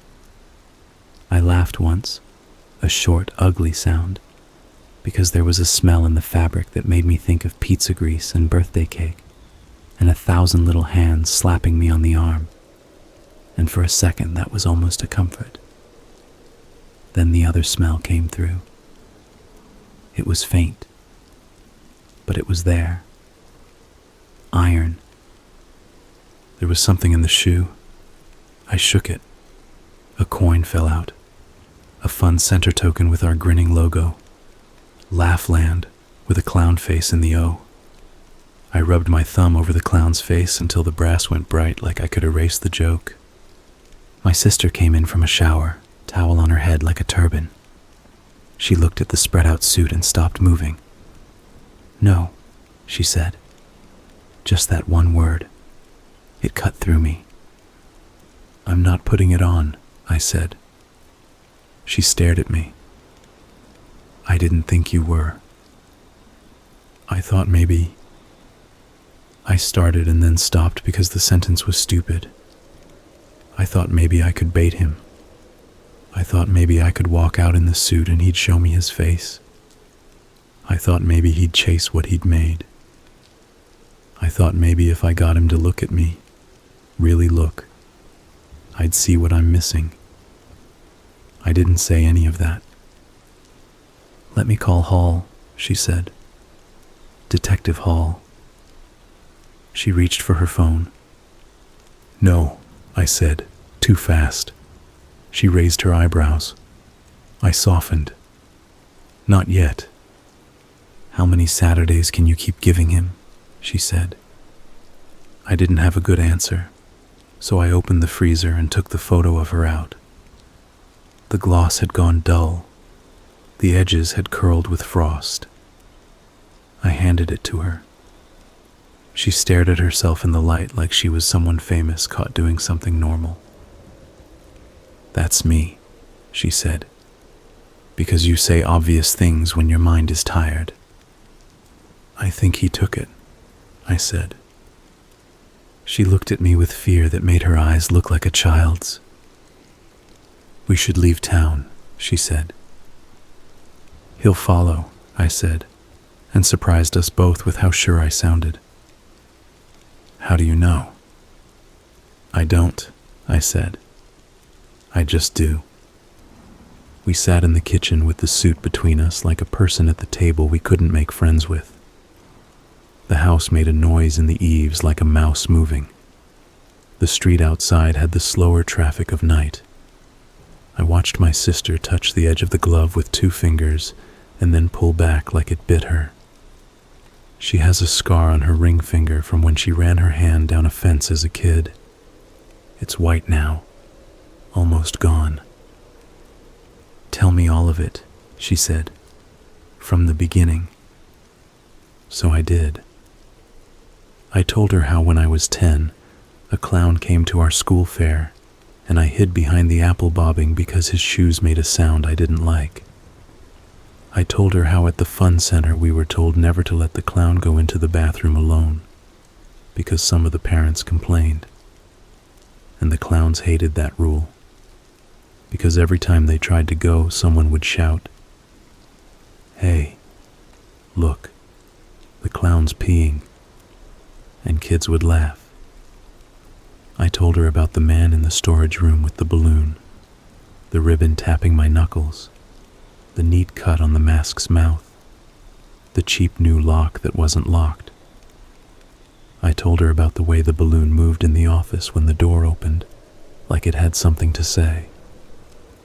I laughed once, a short, ugly sound, because there was a smell in the fabric that made me think of pizza grease and birthday cake, and 1,000 little hands slapping me on the arm. And for a second that was almost a comfort. Then the other smell came through. It was faint, but it was there. Iron. There was something in the shoe. I shook it. A coin fell out. A fun center token with our grinning logo. Laughland, with a clown face in the O. I rubbed my thumb over the clown's face until the brass went bright like I could erase the joke. My sister came in from a shower, towel on her head like a turban. She looked at the spread-out suit and stopped moving. "No," she said. Just that one word. It cut through me. "I'm not putting it on," I said. She stared at me. "I didn't think you were. I thought maybe..." I started and then stopped because the sentence was stupid. I thought maybe I could bait him. I thought maybe I could walk out in the suit and he'd show me his face. I thought maybe he'd chase what he'd made. I thought maybe if I got him to look at me, really look, I'd see what I'm missing. I didn't say any of that. "Let me call Hall," she said. "Detective Hall." She reached for her phone. "No," I said, too fast. She raised her eyebrows. I softened. "Not yet." "How many Saturdays can you keep giving him?" she said. I didn't have a good answer, so I opened the freezer and took the photo of her out. The gloss had gone dull. The edges had curled with frost. I handed it to her. She stared at herself in the light like she was someone famous caught doing something normal. "That's me," she said, "because you say obvious things when your mind is tired." "I think he took it," I said. She looked at me with fear that made her eyes look like a child's. "We should leave town," she said. "He'll follow," I said, and surprised us both with how sure I sounded. "How do you know?" "I don't," I said. "I just do." We sat in the kitchen with the suit between us like a person at the table we couldn't make friends with. The house made a noise in the eaves like a mouse moving. The street outside had the slower traffic of night. I watched my sister touch the edge of the glove with 2 fingers and then pull back like it bit her. She has a scar on her ring finger from when she ran her hand down a fence as a kid. It's white now, almost gone. "Tell me all of it," she said, "from the beginning." So I did. I told her how when I was 10, a clown came to our school fair, and I hid behind the apple bobbing because his shoes made a sound I didn't like. I told her how at the fun center we were told never to let the clown go into the bathroom alone, because some of the parents complained. And the clowns hated that rule, because every time they tried to go, someone would shout, "Hey, look, the clowns peeing, and kids would laugh. I told her about the man in the storage room with the balloon, the ribbon tapping my knuckles, the neat cut on the mask's mouth, the cheap new lock that wasn't locked. I told her about the way the balloon moved in the office when the door opened, like it had something to say.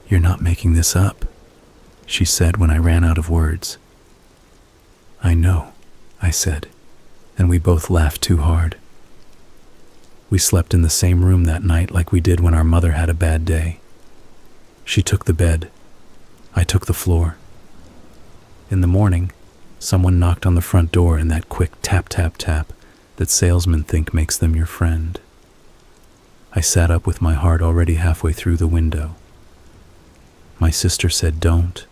"You're not making this up," she said when I ran out of words. "I know," I said, and we both laughed too hard. We slept in the same room that night like we did when our mother had a bad day. She took the bed. I took the floor. In the morning, someone knocked on the front door in that quick tap, tap, tap that salesmen think makes them your friend. I sat up with my heart already halfway through the window. My sister said, "Don't."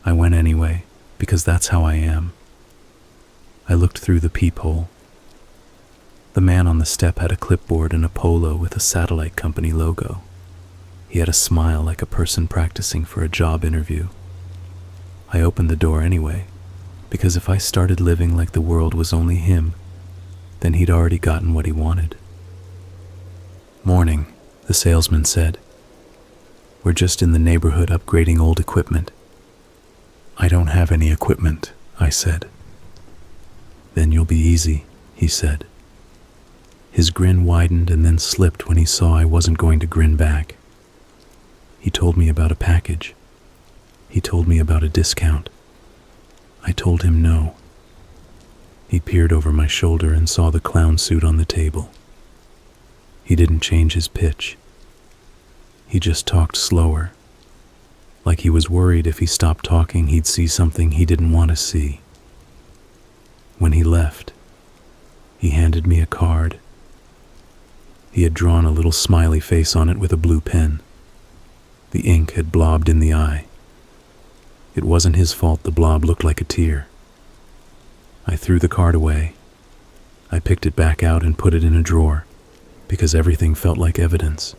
I went anyway, because that's how I am. I looked through the peephole. The man on the step had a clipboard and a polo with a satellite company logo. He had a smile like a person practicing for a job interview. I opened the door anyway, because if I started living like the world was only him, then he'd already gotten what he wanted. "Morning," the salesman said. "We're just in the neighborhood upgrading old equipment." "I don't have any equipment," I said. "Then you'll be easy," he said. His grin widened and then slipped when he saw I wasn't going to grin back. He told me about a package. He told me about a discount. I told him no. He peered over my shoulder and saw the clown suit on the table. He didn't change his pitch. He just talked slower, like he was worried if he stopped talking he'd see something he didn't want to see. When he left, he handed me a card. He had drawn a little smiley face on it with a blue pen. The ink had blobbed in the eye. It wasn't his fault the blob looked like a tear. I threw the card away. I picked it back out and put it in a drawer, because everything felt like evidence.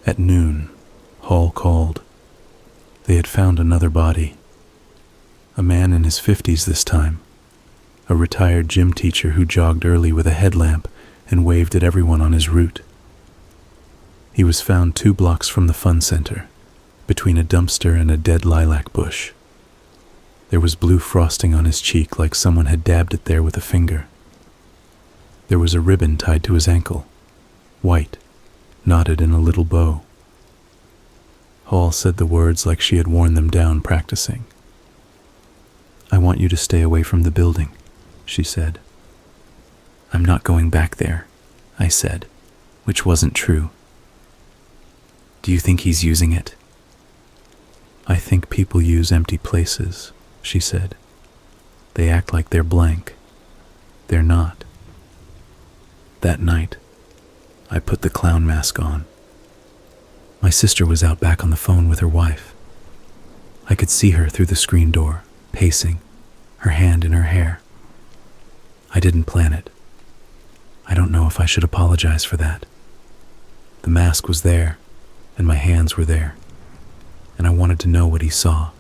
At noon, Hall called. They had found another body. A man in his 50s this time. A retired gym teacher who jogged early with a headlamp and waved at everyone on his route. He was found 2 blocks from the fun center, between a dumpster and a dead lilac bush. There was blue frosting on his cheek like someone had dabbed it there with a finger. There was a ribbon tied to his ankle, white, knotted in a little bow. Hall said the words like she had worn them down practicing. "I want you to stay away from the building," she said. "I'm not going back there," I said, which wasn't true. "Do you think he's using it?" "I think people use empty places," she said. "They act like they're blank. They're not." That night, I put the clown mask on. My sister was out back on the phone with her wife. I could see her through the screen door, pacing, her hand in her hair. I didn't plan it. I don't know if I should apologize for that. The mask was there, and my hands were there, and I wanted to know what he saw.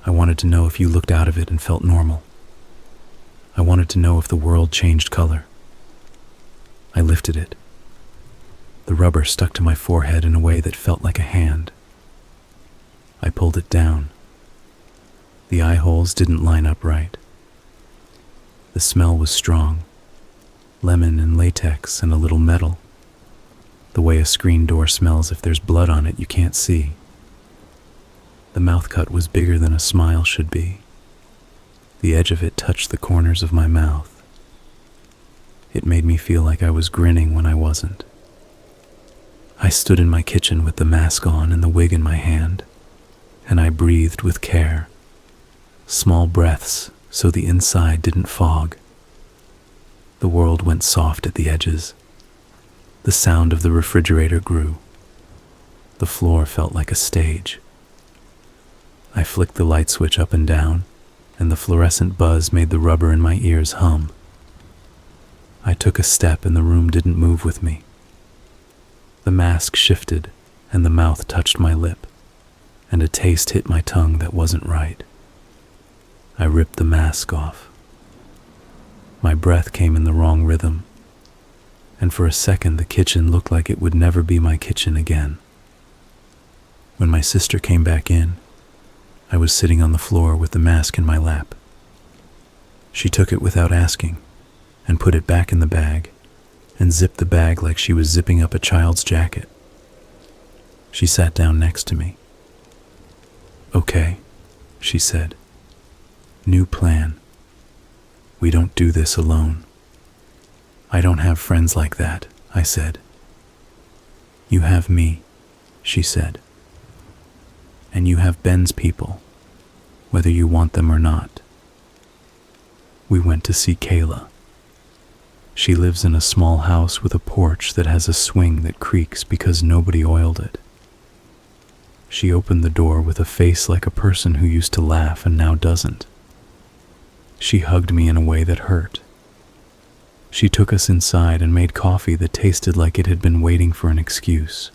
I wanted to know if you looked out of it and felt normal. I wanted to know if the world changed color. I lifted it. The rubber stuck to my forehead in a way that felt like a hand. I pulled it down. The eye holes didn't line up right. The smell was strong, lemon and latex and a little metal. The way a screen door smells if there's blood on it you can't see. The mouth cut was bigger than a smile should be. The edge of it touched the corners of my mouth. It made me feel like I was grinning when I wasn't. I stood in my kitchen with the mask on and the wig in my hand, and I breathed with care. Small breaths so the inside didn't fog. The world went soft at the edges. The sound of the refrigerator grew. The floor felt like a stage. I flicked the light switch up and down, and the fluorescent buzz made the rubber in my ears hum. I took a step and the room didn't move with me. The mask shifted and the mouth touched my lip, and a taste hit my tongue that wasn't right. I ripped the mask off. My breath came in the wrong rhythm, and for a second the kitchen looked like it would never be my kitchen again. When my sister came back in, I was sitting on the floor with the mask in my lap. She took it without asking and put it back in the bag and zipped the bag like she was zipping up a child's jacket. She sat down next to me. "Okay," she said. "New plan. We don't do this alone." "I don't have friends like that," I said. "You have me," she said. "And you have Ben's people, whether you want them or not." We went to see Kayla. She lives in a small house with a porch that has a swing that creaks because nobody oiled it. She opened the door with a face like a person who used to laugh and now doesn't. She hugged me in a way that hurt. She took us inside and made coffee that tasted like it had been waiting for an excuse.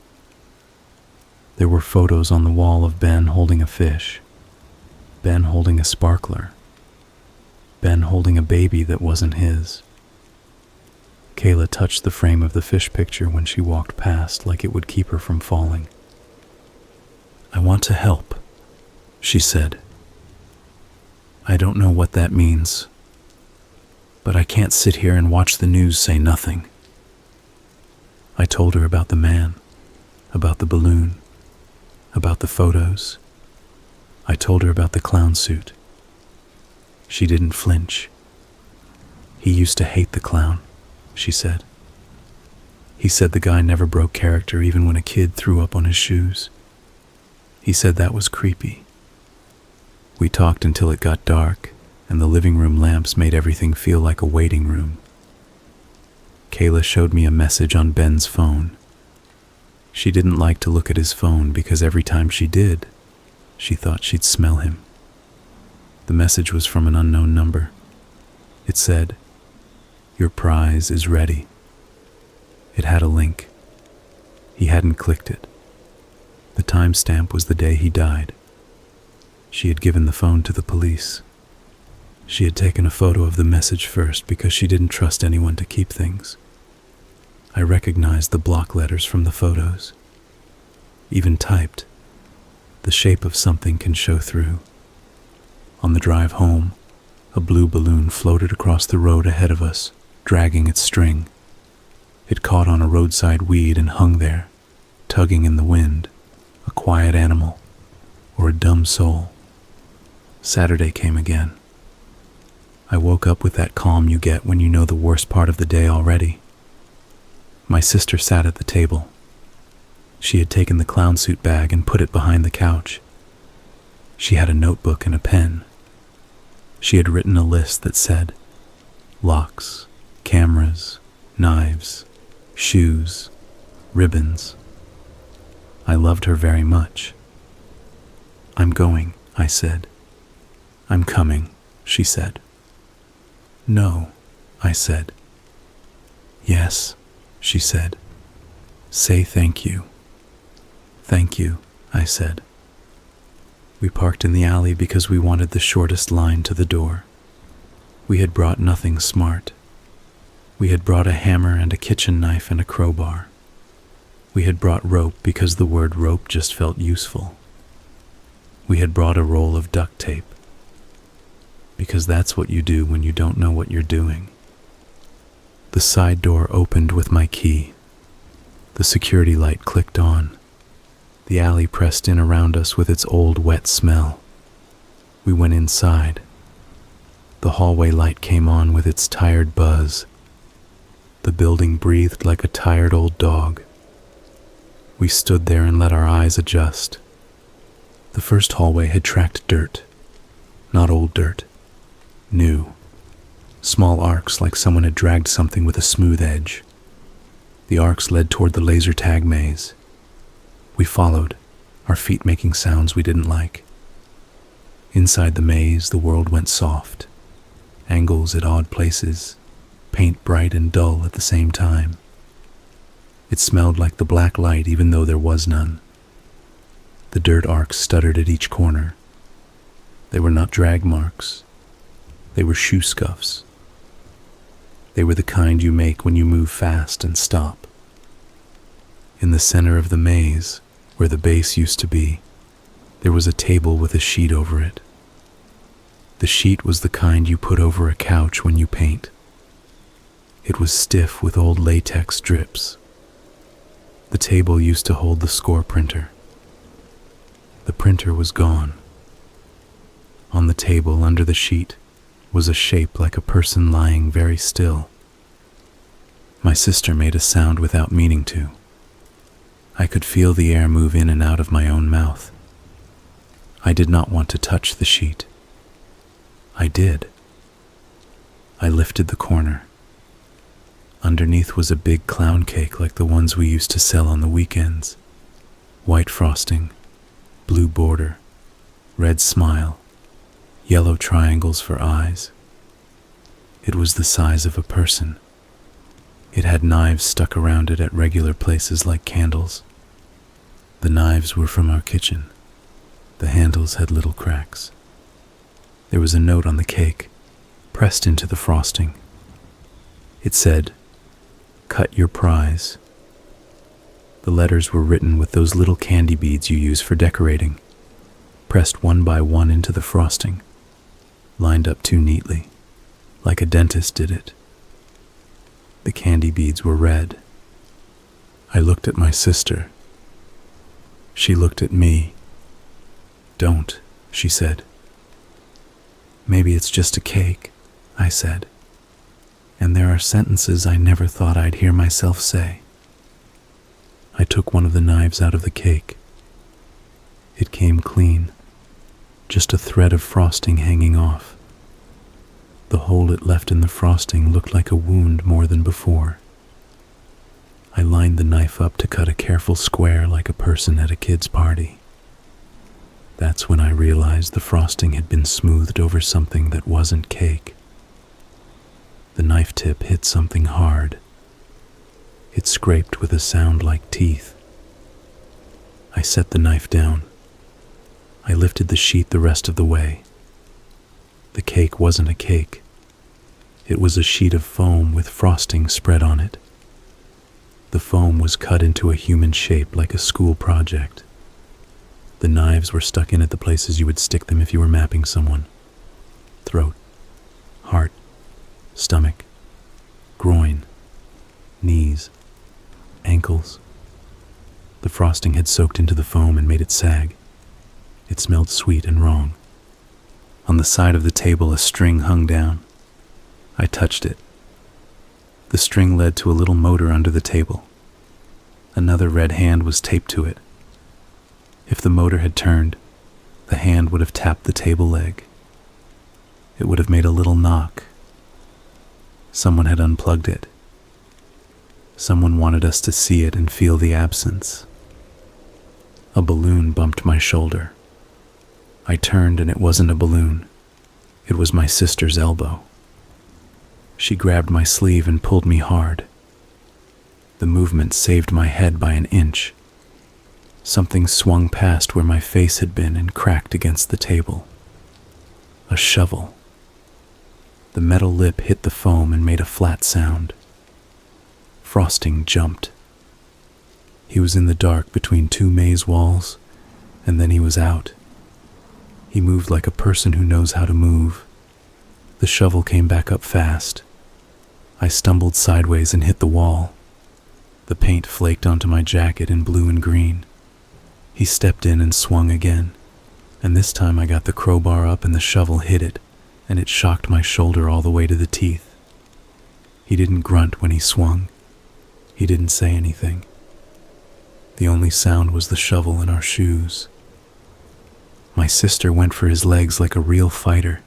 There were photos on the wall of Ben holding a fish, Ben holding a sparkler, Ben holding a baby that wasn't his. Kayla touched the frame of the fish picture when she walked past like it would keep her from falling. "I want to help," she said. "I don't know what that means, but I can't sit here and watch the news say nothing." I told her about the man, about the balloon, about the photos. I told her about the clown suit. She didn't flinch. "He used to hate the clown," she said. "He said the guy never broke character even when a kid threw up on his shoes. He said that was creepy." We talked until it got dark, and the living room lamps made everything feel like a waiting room. Kayla showed me a message on Ben's phone. She didn't like to look at his phone because every time she did, she thought she'd smell him. The message was from an unknown number. It said, "Your prize is ready." It had a link. He hadn't clicked it. The timestamp was the day he died. She had given the phone to the police. She had taken a photo of the message first because she didn't trust anyone to keep things. I recognized the block letters from the photos. Even typed, the shape of something can show through. On the drive home, a blue balloon floated across the road ahead of us, dragging its string. It caught on a roadside weed and hung there, tugging in the wind, a quiet animal, or a dumb soul. Saturday came again. I woke up with that calm you get when you know the worst part of the day already. My sister sat at the table. She had taken the clown suit bag and put it behind the couch. She had a notebook and a pen. She had written a list that said, locks, cameras, knives, shoes, ribbons. I loved her very much. "I'm going," I said. "I'm coming," she said. "No," I said. "Yes," she said. "Say thank you." "Thank you," I said. We parked in the alley because we wanted the shortest line to the door. We had brought nothing smart. We had brought a hammer and a kitchen knife and a crowbar. We had brought rope because the word rope just felt useful. We had brought a roll of duct tape, because that's what you do when you don't know what you're doing. The side door opened with my key. The security light clicked on. The alley pressed in around us with its old, wet smell. We went inside. The hallway light came on with its tired buzz. The building breathed like a tired old dog. We stood there and let our eyes adjust. The first hallway had tracked dirt. Not old dirt. New. Small arcs like someone had dragged something with a smooth edge. The arcs led toward the laser tag maze. We followed, our feet making sounds we didn't like. Inside the maze, the world went soft. Angles at odd places, paint bright and dull at the same time. It smelled like the black light even though there was none. The dirt arcs stuttered at each corner. They were not drag marks, They were shoe scuffs. They were the kind you make when you move fast and stop. In the center of the maze, where the base used to be, there was a table with a sheet over it. The sheet was the kind you put over a couch when you paint. It was stiff with old latex strips. The table used to hold the score printer. The printer was gone. On the table under the sheet was a shape like a person lying very still. My sister made a sound without meaning to. I could feel the air move in and out of my own mouth. I did not want to touch the sheet. I did. I lifted the corner. Underneath was a big clown cake like the ones we used to sell on the weekends. White frosting, blue border, red smile, yellow triangles for eyes. It was the size of a person. It had knives stuck around it at regular places like candles. The knives were from our kitchen. The handles had little cracks. There was a note on the cake, pressed into the frosting. It said, "Cut your prize." The letters were written with those little candy beads you use for decorating, pressed one by one into the frosting, lined up too neatly, like a dentist did it. The candy beads were red. I looked at my sister. She looked at me. "Don't," she said. "Maybe it's just a cake," I said. And there are sentences I never thought I'd hear myself say. I took one of the knives out of the cake. It came clean, just a thread of frosting hanging off. The hole it left in the frosting looked like a wound more than before. I lined the knife up to cut a careful square like a person at a kid's party. That's when I realized the frosting had been smoothed over something that wasn't cake. The knife tip hit something hard. It scraped with a sound like teeth. I set the knife down. I lifted the sheet the rest of the way. The cake wasn't a cake. It was a sheet of foam with frosting spread on it. The foam was cut into a human shape like a school project. The knives were stuck in at the places you would stick them if you were mapping someone. Throat, heart, stomach, groin, knees, ankles. The frosting had soaked into the foam and made it sag. It smelled sweet and wrong. On the side of the table, a string hung down. I touched it. The string led to a little motor under the table. Another red hand was taped to it. If the motor had turned, the hand would have tapped the table leg. It would have made a little knock. Someone had unplugged it. Someone wanted us to see it and feel the absence. A balloon bumped my shoulder. I turned and it wasn't a balloon. It was my sister's elbow. She grabbed my sleeve and pulled me hard. The movement saved my head by an inch. Something swung past where my face had been and cracked against the table. A shovel. The metal lip hit the foam and made a flat sound. Frosting jumped. He was in the dark between two maze walls, and then he was out. He moved like a person who knows how to move. The shovel came back up fast. I stumbled sideways and hit the wall. The paint flaked onto my jacket in blue and green. He stepped in and swung again, and this time I got the crowbar up and the shovel hit it, and it shocked my shoulder all the way to the teeth. He didn't grunt when he swung. He didn't say anything. The only sound was the shovel in our shoes. My sister went for his legs like a real fighter.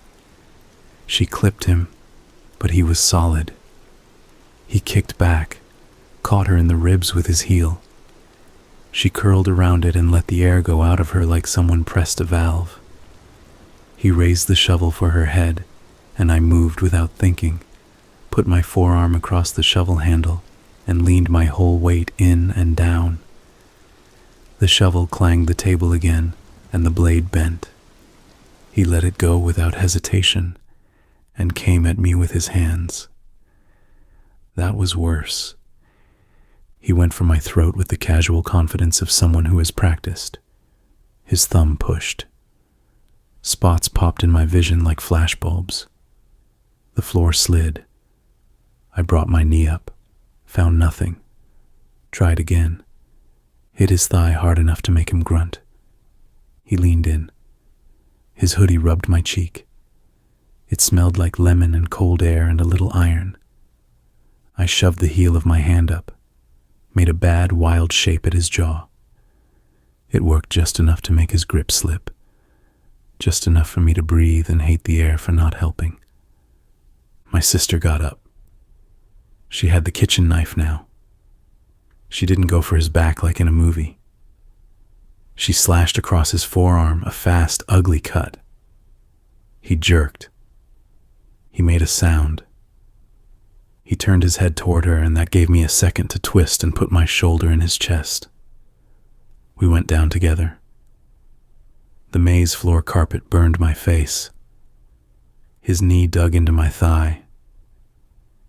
She clipped him, but he was solid. He kicked back, caught her in the ribs with his heel. She curled around it and let the air go out of her like someone pressed a valve. He raised the shovel for her head, and I moved without thinking, put my forearm across the shovel handle, and leaned my whole weight in and down. The shovel clanged the table again, and the blade bent. He let it go without hesitation, and came at me with his hands. That was worse. He went for my throat with the casual confidence of someone who has practiced. His thumb pushed. Spots popped in my vision like flashbulbs. The floor slid. I brought my knee up, found nothing. Tried again. Hit his thigh hard enough to make him grunt. He leaned in. His hoodie rubbed my cheek. It smelled like lemon and cold air and a little iron. I shoved the heel of my hand up, made a bad, wild shape at his jaw. It worked just enough to make his grip slip, just enough for me to breathe and hate the air for not helping. My sister got up. She had the kitchen knife now. She didn't go for his back like in a movie. She slashed across his forearm, a fast, ugly cut. He jerked. He made a sound. He turned his head toward her, and that gave me a second to twist and put my shoulder in his chest. We went down together. The maze floor carpet burned my face. His knee dug into my thigh.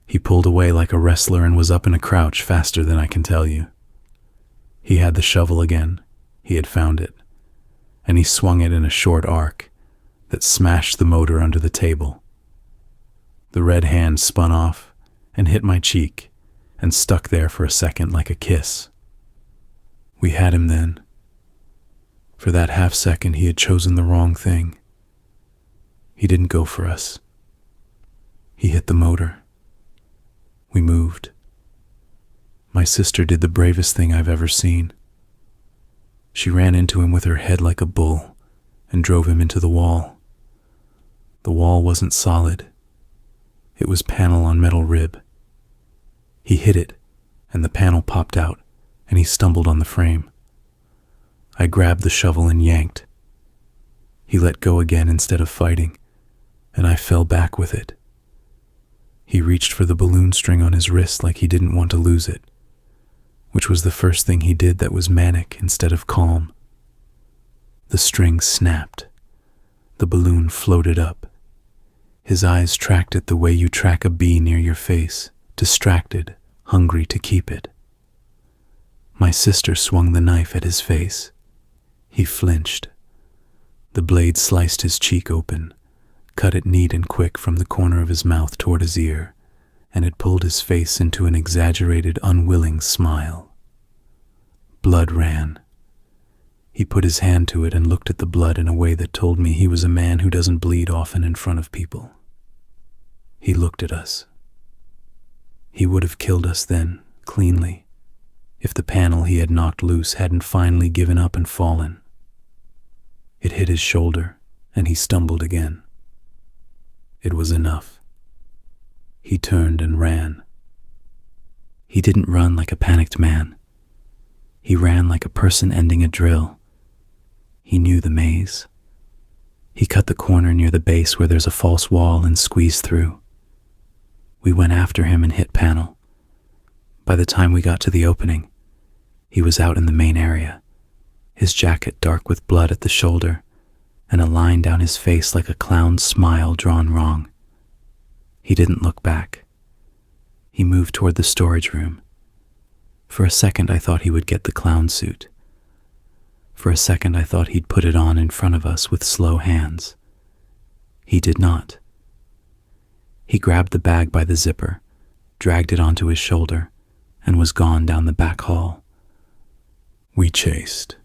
He pulled away like a wrestler and was up in a crouch faster than I can tell you. He had the shovel again. He had found it. And he swung it in a short arc that smashed the motor under the table. The red hand spun off and hit my cheek and stuck there for a second like a kiss. We had him then. For that half second he had chosen the wrong thing. He didn't go for us. He hit the motor. We moved. My sister did the bravest thing I've ever seen. She ran into him with her head like a bull and drove him into the wall. The wall wasn't solid. It was panel on metal rib. He hit it, and the panel popped out, and he stumbled on the frame. I grabbed the shovel and yanked. He let go again instead of fighting, and I fell back with it. He reached for the balloon string on his wrist like he didn't want to lose it, which was the first thing he did that was manic instead of calm. The string snapped. The balloon floated up. His eyes tracked it the way you track a bee near your face, distracted, hungry to keep it. My sister swung the knife at his face. He flinched. The blade sliced his cheek open, cut it neat and quick from the corner of his mouth toward his ear, and it pulled his face into an exaggerated, unwilling smile. Blood ran. He put his hand to it and looked at the blood in a way that told me he was a man who doesn't bleed often in front of people. He looked at us. He would have killed us then, cleanly, if the panel he had knocked loose hadn't finally given up and fallen. It hit his shoulder, and he stumbled again. It was enough. He turned and ran. He didn't run like a panicked man. He ran like a person ending a drill. He knew the maze. He cut the corner near the base where there's a false wall and squeezed through. We went after him and hit panel. By the time we got to the opening, he was out in the main area, his jacket dark with blood at the shoulder, and a line down his face like a clown's smile drawn wrong. He didn't look back. He moved toward the storage room. For a second I thought he would get the clown suit. For a second I thought he'd put it on in front of us with slow hands. He did not. He grabbed the bag by the zipper, dragged it onto his shoulder, and was gone down the back hall. We chased.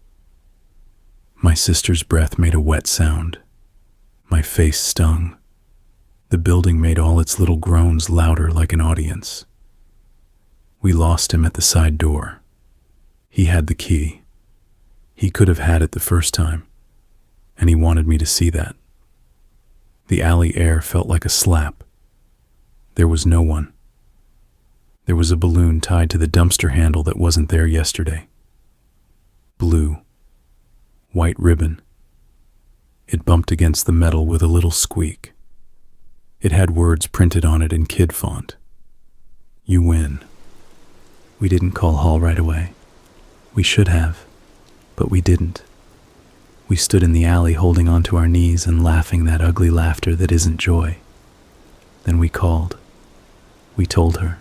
My sister's breath made a wet sound. My face stung. The building made all its little groans louder like an audience. We lost him at the side door. He had the key. He could have had it the first time, and he wanted me to see that. The alley air felt like a slap. There was no one. There was a balloon tied to the dumpster handle that wasn't there yesterday. Blue. White ribbon. It bumped against the metal with a little squeak. It had words printed on it in kid font. You win. We didn't call Hall right away. We should have, but we didn't. We stood in the alley holding onto our knees and laughing that ugly laughter that isn't joy. Then we called. We told her.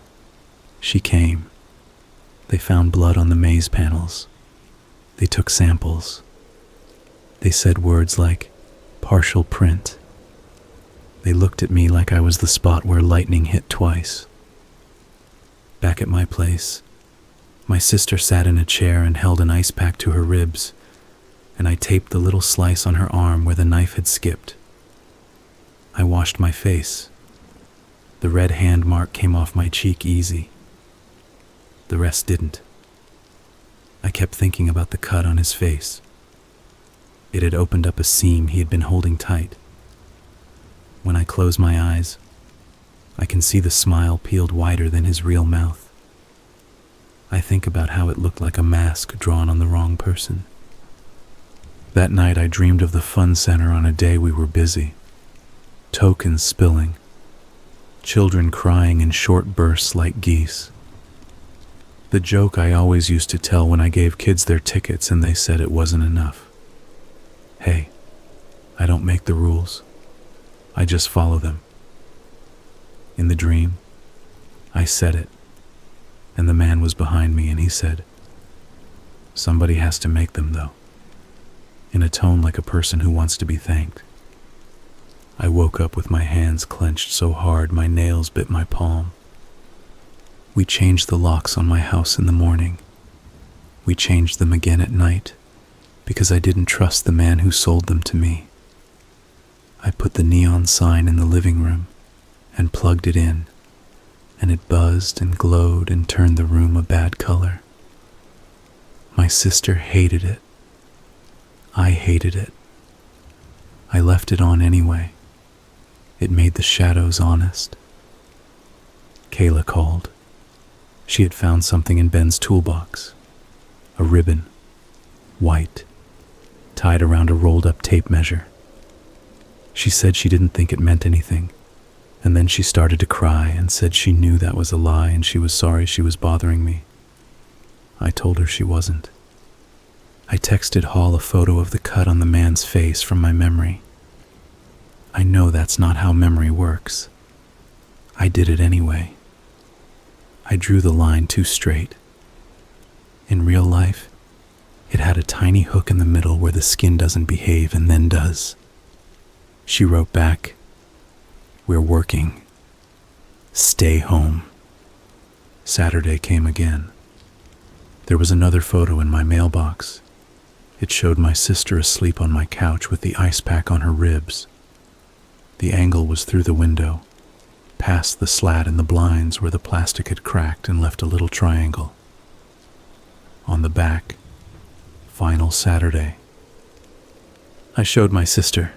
She came. They found blood on the maze panels. They took samples. They said words like partial print. They looked at me like I was the spot where lightning hit twice. Back at my place, my sister sat in a chair and held an ice pack to her ribs, and I taped the little slice on her arm where the knife had skipped. I washed my face. The red hand mark came off my cheek easy. The rest didn't. I kept thinking about the cut on his face. It had opened up a seam he had been holding tight. When I close my eyes, I can see the smile peeled wider than his real mouth. I think about how it looked like a mask drawn on the wrong person. That night I dreamed of the fun center on a day we were busy. Tokens spilling. Children crying in short bursts like geese. The joke I always used to tell when I gave kids their tickets and they said it wasn't enough. Hey, I don't make the rules. I just follow them. In the dream, I said it, and the man was behind me and he said, "Somebody has to make them though," in a tone like a person who wants to be thanked. I woke up with my hands clenched so hard my nails bit my palm. We changed the locks on my house in the morning. We changed them again at night because I didn't trust the man who sold them to me. I put the neon sign in the living room and plugged it in, and it buzzed and glowed and turned the room a bad color. My sister hated it. I hated it. I left it on anyway. It made the shadows honest. Kayla called. She had found something in Ben's toolbox. A ribbon, white, tied around a rolled-up tape measure. She said she didn't think it meant anything, and then she started to cry and said she knew that was a lie and she was sorry she was bothering me. I told her she wasn't. I texted Hall a photo of the cut on the man's face from my memory. I know that's not how memory works. I did it anyway. I drew the line too straight. In real life, it had a tiny hook in the middle where the skin doesn't behave and then does. She wrote back, "We're working. Stay home." Saturday came again. There was another photo in my mailbox. It showed my sister asleep on my couch with the ice pack on her ribs. The angle was through the window, past the slat in the blinds where the plastic had cracked and left a little triangle. On the back, "Final Saturday." I showed my sister.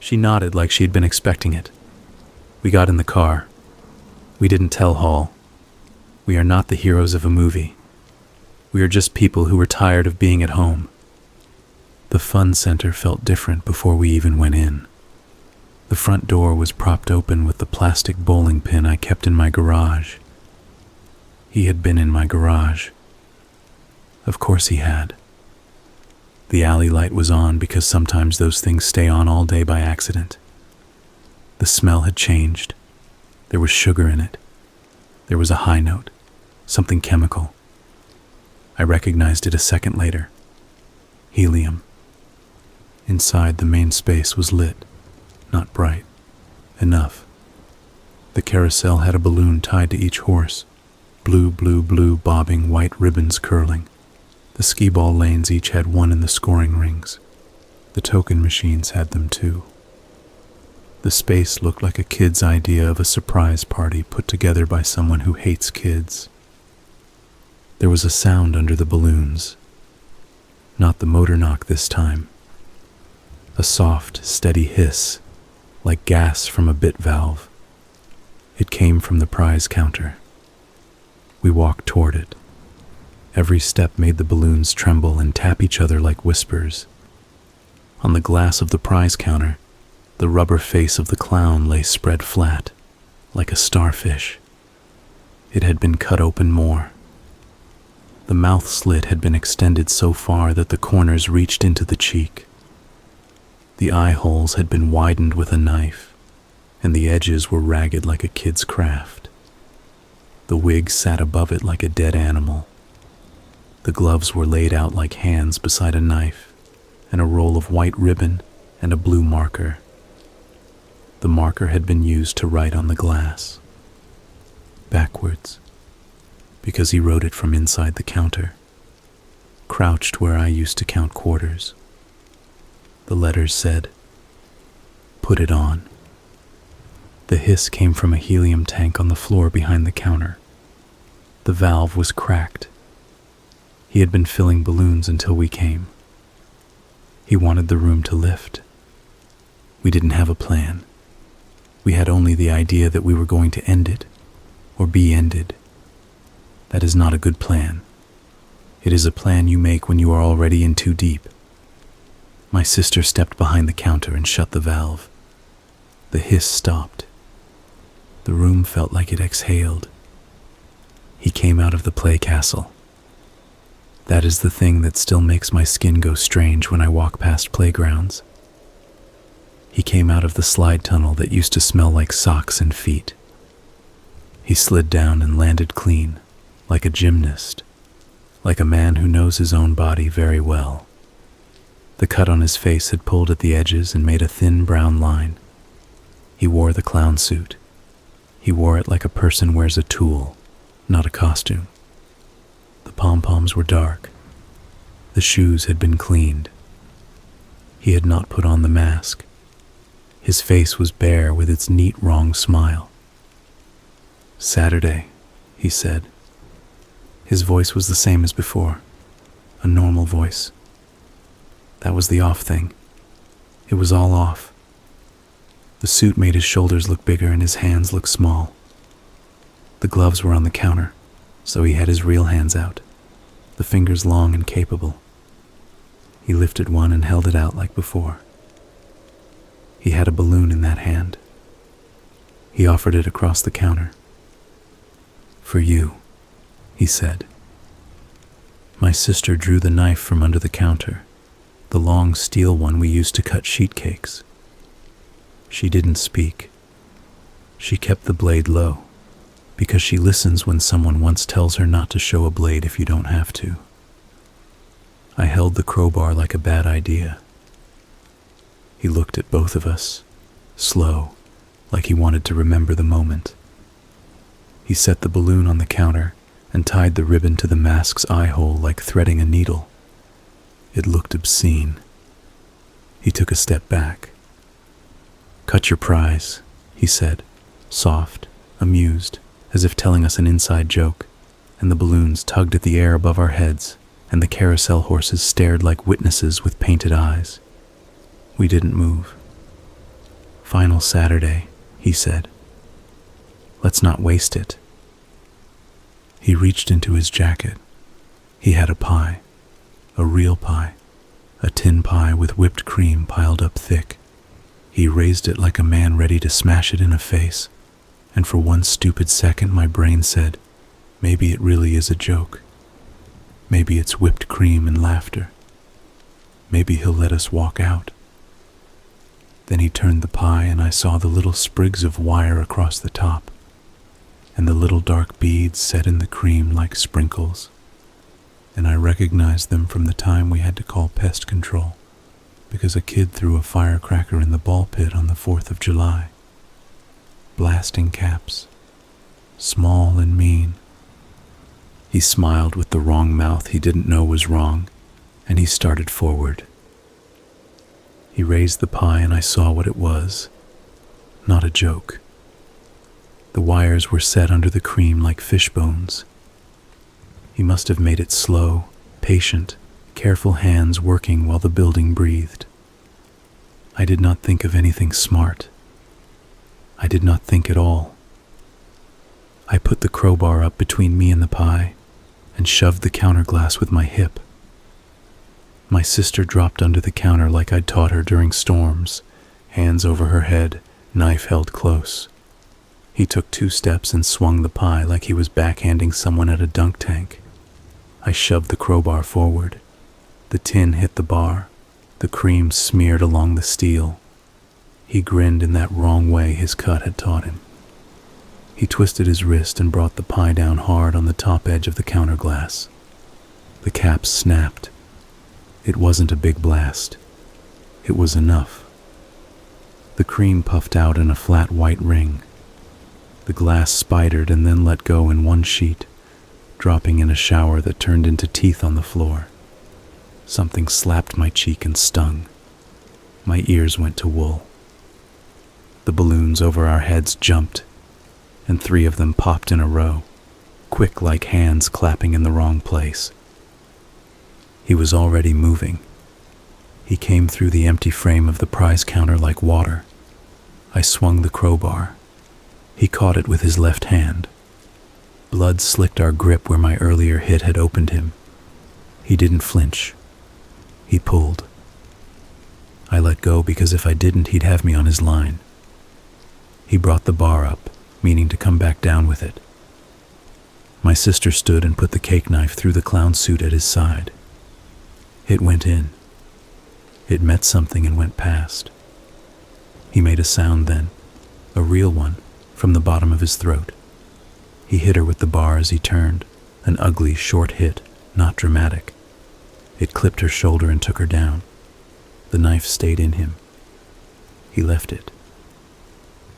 She nodded like she had been expecting it. We got in the car. We didn't tell Hall. We are not the heroes of a movie. We are just people who were tired of being at home. The fun center felt different before we even went in. The front door was propped open with the plastic bowling pin I kept in my garage. He had been in my garage. Of course he had. The alley light was on because sometimes those things stay on all day by accident. The smell had changed. There was sugar in it. There was a high note, something chemical. I recognized it a second later. Helium. Inside, the main space was lit, not bright. Enough. The carousel had a balloon tied to each horse, blue, blue, blue, bobbing, white ribbons curling. The skee-ball lanes each had one in the scoring rings. The token machines had them too. The space looked like a kid's idea of a surprise party put together by someone who hates kids. There was a sound under the balloons. Not the motor knock this time. A soft, steady hiss, like gas from a bit valve. It came from the prize counter. We walked toward it. Every step made the balloons tremble and tap each other like whispers. On the glass of the prize counter, the rubber face of the clown lay spread flat, like a starfish. It had been cut open more. The mouth slit had been extended so far that the corners reached into the cheek. The eye holes had been widened with a knife, and the edges were ragged like a kid's craft. The wig sat above it like a dead animal. The gloves were laid out like hands beside a knife, and a roll of white ribbon and a blue marker. The marker had been used to write on the glass. Backwards, because he wrote it from inside the counter, crouched where I used to count quarters. The letters said, "Put it on." The hiss came from a helium tank on the floor behind the counter. The valve was cracked. He had been filling balloons until we came. He wanted the room to lift. We didn't have a plan. We had only the idea that we were going to end it, or be ended. That is not a good plan. It is a plan you make when you are already in too deep. My sister stepped behind the counter and shut the valve. The hiss stopped. The room felt like it exhaled. He came out of the play castle. That is the thing that still makes my skin go strange when I walk past playgrounds. He came out of the slide tunnel that used to smell like socks and feet. He slid down and landed clean, like a gymnast, like a man who knows his own body very well. The cut on his face had pulled at the edges and made a thin brown line. He wore the clown suit. He wore it like a person wears a tool, not a costume. The pom-poms were dark. The shoes had been cleaned. He had not put on the mask. His face was bare with its neat wrong smile. "Saturday," he said. His voice was the same as before, a normal voice. That was the off thing. It was all off. The suit made his shoulders look bigger and his hands look small. The gloves were on the counter, so he had his real hands out, the fingers long and capable. He lifted one and held it out like before. He had a balloon in that hand. He offered it across the counter. "For you," he said. My sister drew the knife from under the counter, the long steel one we used to cut sheet cakes. She didn't speak. She kept the blade low, because she listens when someone once tells her not to show a blade if you don't have to. I held the crowbar like a bad idea. He looked at both of us, slow, like he wanted to remember the moment. He set the balloon on the counter and tied the ribbon to the mask's eye hole like threading a needle. It looked obscene. He took a step back. "Cut your prize," he said, soft, amused, as if telling us an inside joke, and the balloons tugged at the air above our heads, and the carousel horses stared like witnesses with painted eyes. We didn't move. "Final Saturday," he said. "Let's not waste it." He reached into his jacket. He had a pie, a real pie, a tin pie with whipped cream piled up thick. He raised it like a man ready to smash it in a face, and for one stupid second my brain said, maybe it really is a joke. Maybe it's whipped cream and laughter. Maybe he'll let us walk out. Then he turned the pie and I saw the little sprigs of wire across the top, and the little dark beads set in the cream like sprinkles, and I recognized them from the time we had to call pest control, because a kid threw a firecracker in the ball pit on the 4th of July. Blasting caps, small and mean. He smiled with the wrong mouth he didn't know was wrong, and he started forward. He raised the pie and I saw what it was. Not a joke. The wires were set under the cream like fish bones. He must have made it slow, patient, careful hands working while the building breathed. I did not think of anything smart. I did not think at all. I put the crowbar up between me and the pie and shoved the counter glass with my hip. My sister dropped under the counter like I'd taught her during storms, hands over her head, knife held close. He took 2 steps and swung the pie like he was backhanding someone at a dunk tank. I shoved the crowbar forward. The tin hit the bar. The cream smeared along the steel. He grinned in that wrong way his cut had taught him. He twisted his wrist and brought the pie down hard on the top edge of the counter glass. The cap snapped. It wasn't a big blast. It was enough. The cream puffed out in a flat white ring. The glass spidered and then let go in one sheet, dropping in a shower that turned into teeth on the floor. Something slapped my cheek and stung. My ears went to wool. The balloons over our heads jumped, and 3 of them popped in a row, quick like hands clapping in the wrong place. He was already moving. He came through the empty frame of the prize counter like water. I swung the crowbar. He caught it with his left hand. Blood slicked our grip where my earlier hit had opened him. He didn't flinch. He pulled. I let go because if I didn't, he'd have me on his line. He brought the bar up, meaning to come back down with it. My sister stood and put the cake knife through the clown suit at his side. It went in. It met something and went past. He made a sound then, a real one, from the bottom of his throat. He hit her with the bar as he turned, an ugly, short hit, not dramatic. It clipped her shoulder and took her down. The knife stayed in him. He left it.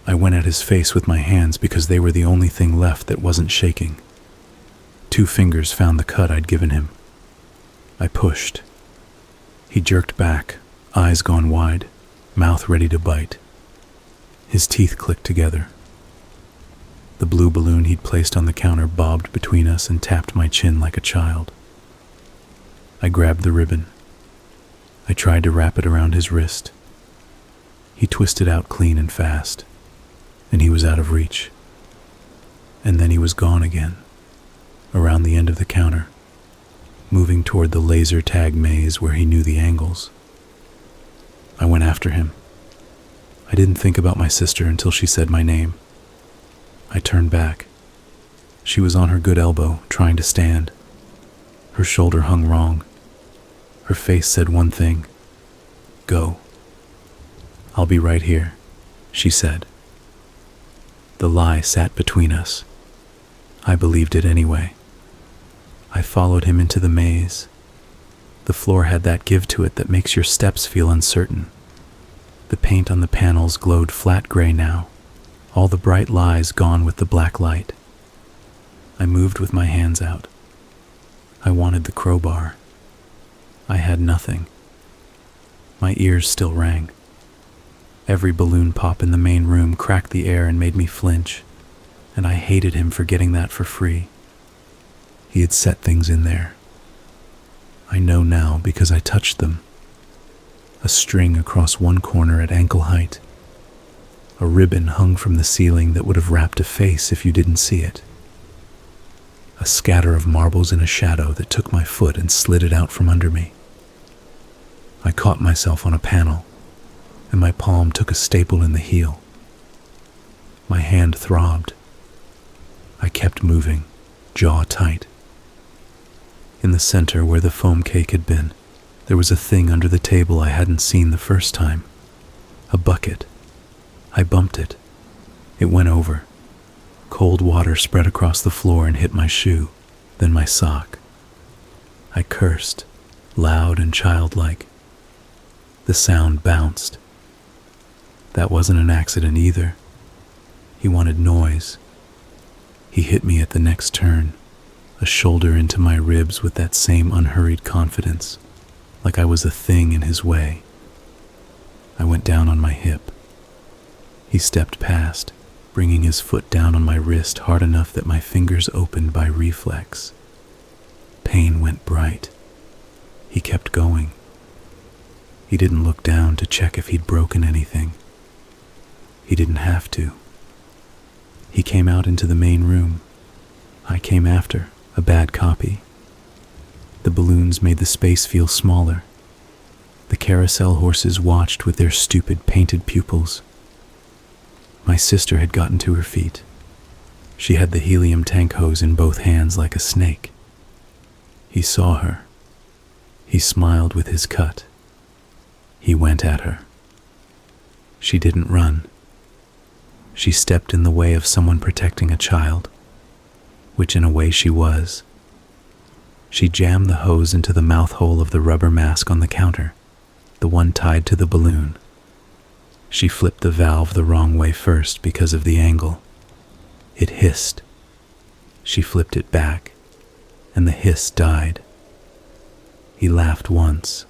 I went at his face with my hands because they were the only thing left that wasn't shaking. 2 fingers found the cut I'd given him. I pushed. He jerked back, eyes gone wide, mouth ready to bite. His teeth clicked together. The blue balloon he'd placed on the counter bobbed between us and tapped my chin like a child. I grabbed the ribbon. I tried to wrap it around his wrist. He twisted out clean and fast, and he was out of reach. And then he was gone again, around the end of the counter, moving toward the laser tag maze where he knew the angles. I went after him. I didn't think about my sister until she said my name. I turned back. She was on her good elbow, trying to stand. Her shoulder hung wrong. Her face said one thing: "Go." "I'll be right here," she said. The lie sat between us. I believed it anyway. I followed him into the maze. The floor had that give to it that makes your steps feel uncertain. The paint on the panels glowed flat gray now, all the bright lies gone with the black light. I moved with my hands out. I wanted the crowbar. I had nothing. My ears still rang. Every balloon pop in the main room cracked the air and made me flinch, and I hated him for getting that for free. He had set things in there. I know now because I touched them. A string across one corner at ankle height. A ribbon hung from the ceiling that would have wrapped a face if you didn't see it. A scatter of marbles in a shadow that took my foot and slid it out from under me. I caught myself on a panel, and my palm took a staple in the heel. My hand throbbed. I kept moving, jaw tight. In the center where the foam cake had been, there was a thing under the table I hadn't seen the first time. A bucket. I bumped it. It went over. Cold water spread across the floor and hit my shoe, then my sock. I cursed, loud and childlike. The sound bounced. That wasn't an accident either. He wanted noise. He hit me at the next turn, a shoulder into my ribs with that same unhurried confidence, like I was a thing in his way. I went down on my hip. He stepped past, bringing his foot down on my wrist hard enough that my fingers opened by reflex. Pain went bright. He kept going. He didn't look down to check if he'd broken anything. He didn't have to. He came out into the main room. I came after, a bad copy. The balloons made the space feel smaller. The carousel horses watched with their stupid painted pupils. My sister had gotten to her feet. She had the helium tank hose in both hands like a snake. He saw her. He smiled with his cut. He went at her. She didn't run. She stepped in the way of someone protecting a child, which in a way she was. She jammed the hose into the mouth hole of the rubber mask on the counter, the one tied to the balloon. She flipped the valve the wrong way first because of the angle. It hissed. She flipped it back, and the hiss died. He laughed once,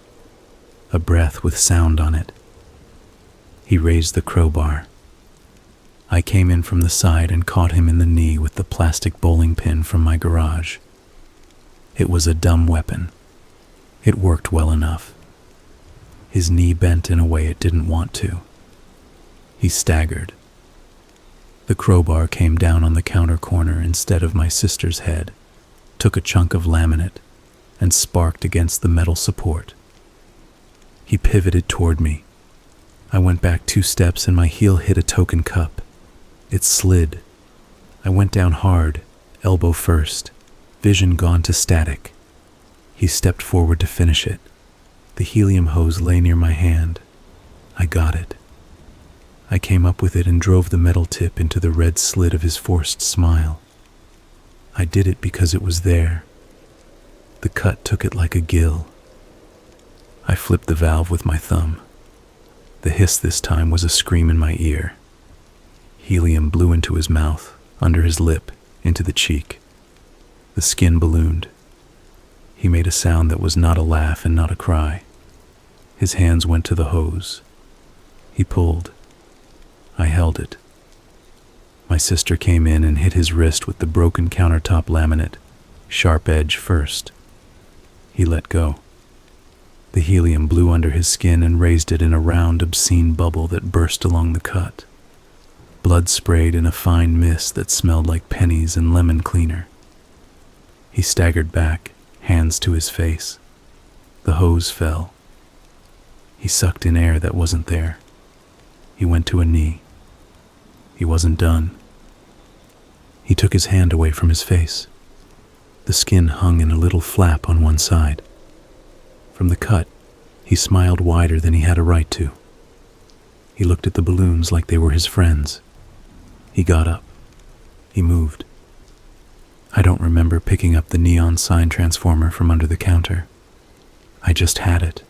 a breath with sound on it. He raised the crowbar. I came in from the side and caught him in the knee with the plastic bowling pin from my garage. It was a dumb weapon. It worked well enough. His knee bent in a way it didn't want to. He staggered. The crowbar came down on the counter corner instead of my sister's head, took a chunk of laminate, and sparked against the metal support. He pivoted toward me. I went back 2 steps and my heel hit a token cup. It slid. I went down hard, elbow first, vision gone to static. He stepped forward to finish it. The helium hose lay near my hand. I got it. I came up with it and drove the metal tip into the red slit of his forced smile. I did it because it was there. The cut took it like a gill. I flipped the valve with my thumb. The hiss this time was a scream in my ear. Helium blew into his mouth, under his lip, into the cheek. The skin ballooned. He made a sound that was not a laugh and not a cry. His hands went to the hose. He pulled. I held it. My sister came in and hit his wrist with the broken countertop laminate, sharp edge first. He let go. The helium blew under his skin and raised it in a round, obscene bubble that burst along the cut. Blood sprayed in a fine mist that smelled like pennies and lemon cleaner. He staggered back, hands to his face. The hose fell. He sucked in air that wasn't there. He went to a knee. He wasn't done. He took his hand away from his face. The skin hung in a little flap on one side. From the cut, he smiled wider than he had a right to. He looked at the balloons like they were his friends. He got up. He moved. I don't remember picking up the neon sign transformer from under the counter. I just had it.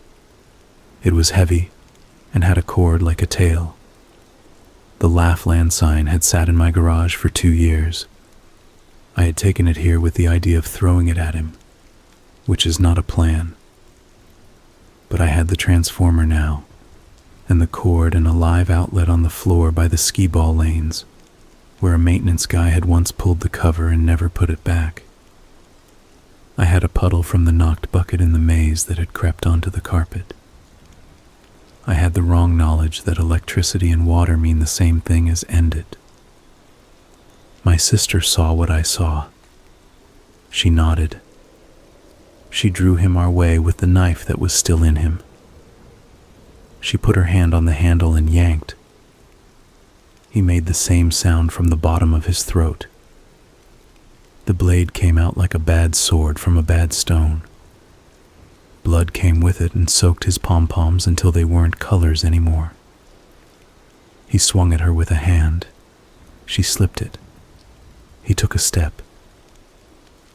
It was heavy and had a cord like a tail. The Laugh-Land sign had sat in my garage for 2 years. I had taken it here with the idea of throwing it at him, which is not a plan. But I had the transformer now, and the cord and a live outlet on the floor by the skee-ball lanes, where a maintenance guy had once pulled the cover and never put it back. I had a puddle from the knocked bucket in the maze that had crept onto the carpet. I had the wrong knowledge that electricity and water mean the same thing as end it. My sister saw what I saw. She nodded. She drew him our way with the knife that was still in him. She put her hand on the handle and yanked. He made the same sound from the bottom of his throat. The blade came out like a bad sword from a bad stone. Blood came with it and soaked his pom-poms until they weren't colors anymore. He swung at her with a hand. She slipped it. He took a step.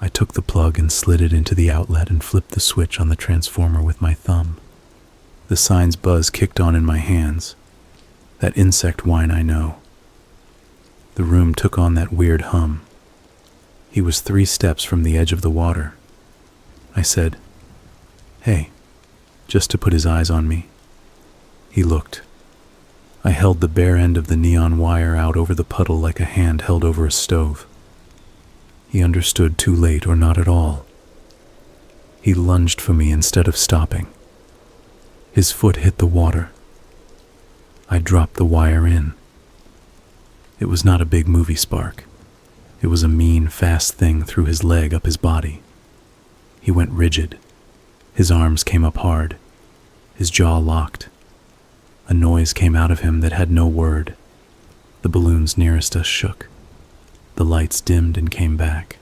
I took the plug and slid it into the outlet and flipped the switch on the transformer with my thumb. The sign's buzz kicked on in my hands. That insect whine I know. The room took on that weird hum. He was 3 steps from the edge of the water. I said, "Hey," just to put his eyes on me. He looked. I held the bare end of the neon wire out over the puddle like a hand held over a stove. He understood too late or not at all. He lunged for me instead of stopping. His foot hit the water. I dropped the wire in. It was not a big movie spark. It was a mean, fast thing through his leg up his body. He went rigid. His arms came up hard. His jaw locked. A noise came out of him that had no word. The balloons nearest us shook. The lights dimmed and came back.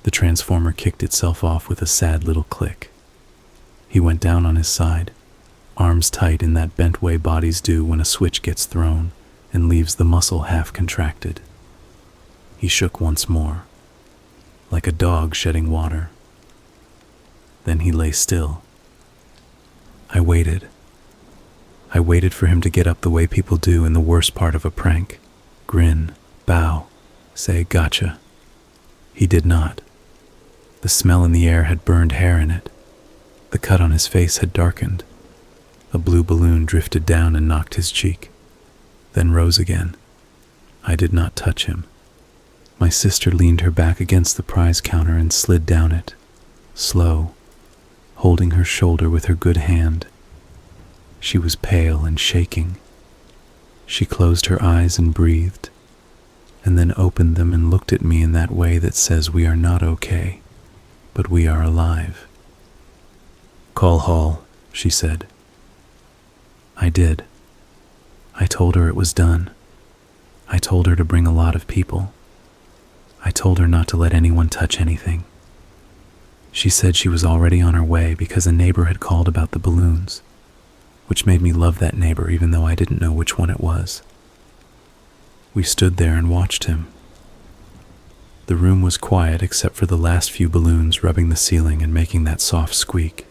The transformer kicked itself off with a sad little click. He went down on his side. arms tight in that bent way bodies do when a switch gets thrown and leaves the muscle half contracted. He shook once more, like a dog shedding water. Then he lay still. I waited. I waited for him to get up the way people do in the worst part of a prank. Grin, bow, say gotcha. He did not. The smell in the air had burned hair in it. The cut on his face had darkened. A blue balloon drifted down and knocked his cheek, then rose again. I did not touch him. My sister leaned her back against the prize counter and slid down it, slow, holding her shoulder with her good hand. She was pale and shaking. She closed her eyes and breathed, and then opened them and looked at me in that way that says we are not okay, but we are alive. "Call Hall," she said. I did. I told her it was done. I told her to bring a lot of people. I told her not to let anyone touch anything. She said she was already on her way because a neighbor had called about the balloons, which made me love that neighbor even though I didn't know which one it was. We stood there and watched him. The room was quiet except for the last few balloons rubbing the ceiling and making that soft squeak.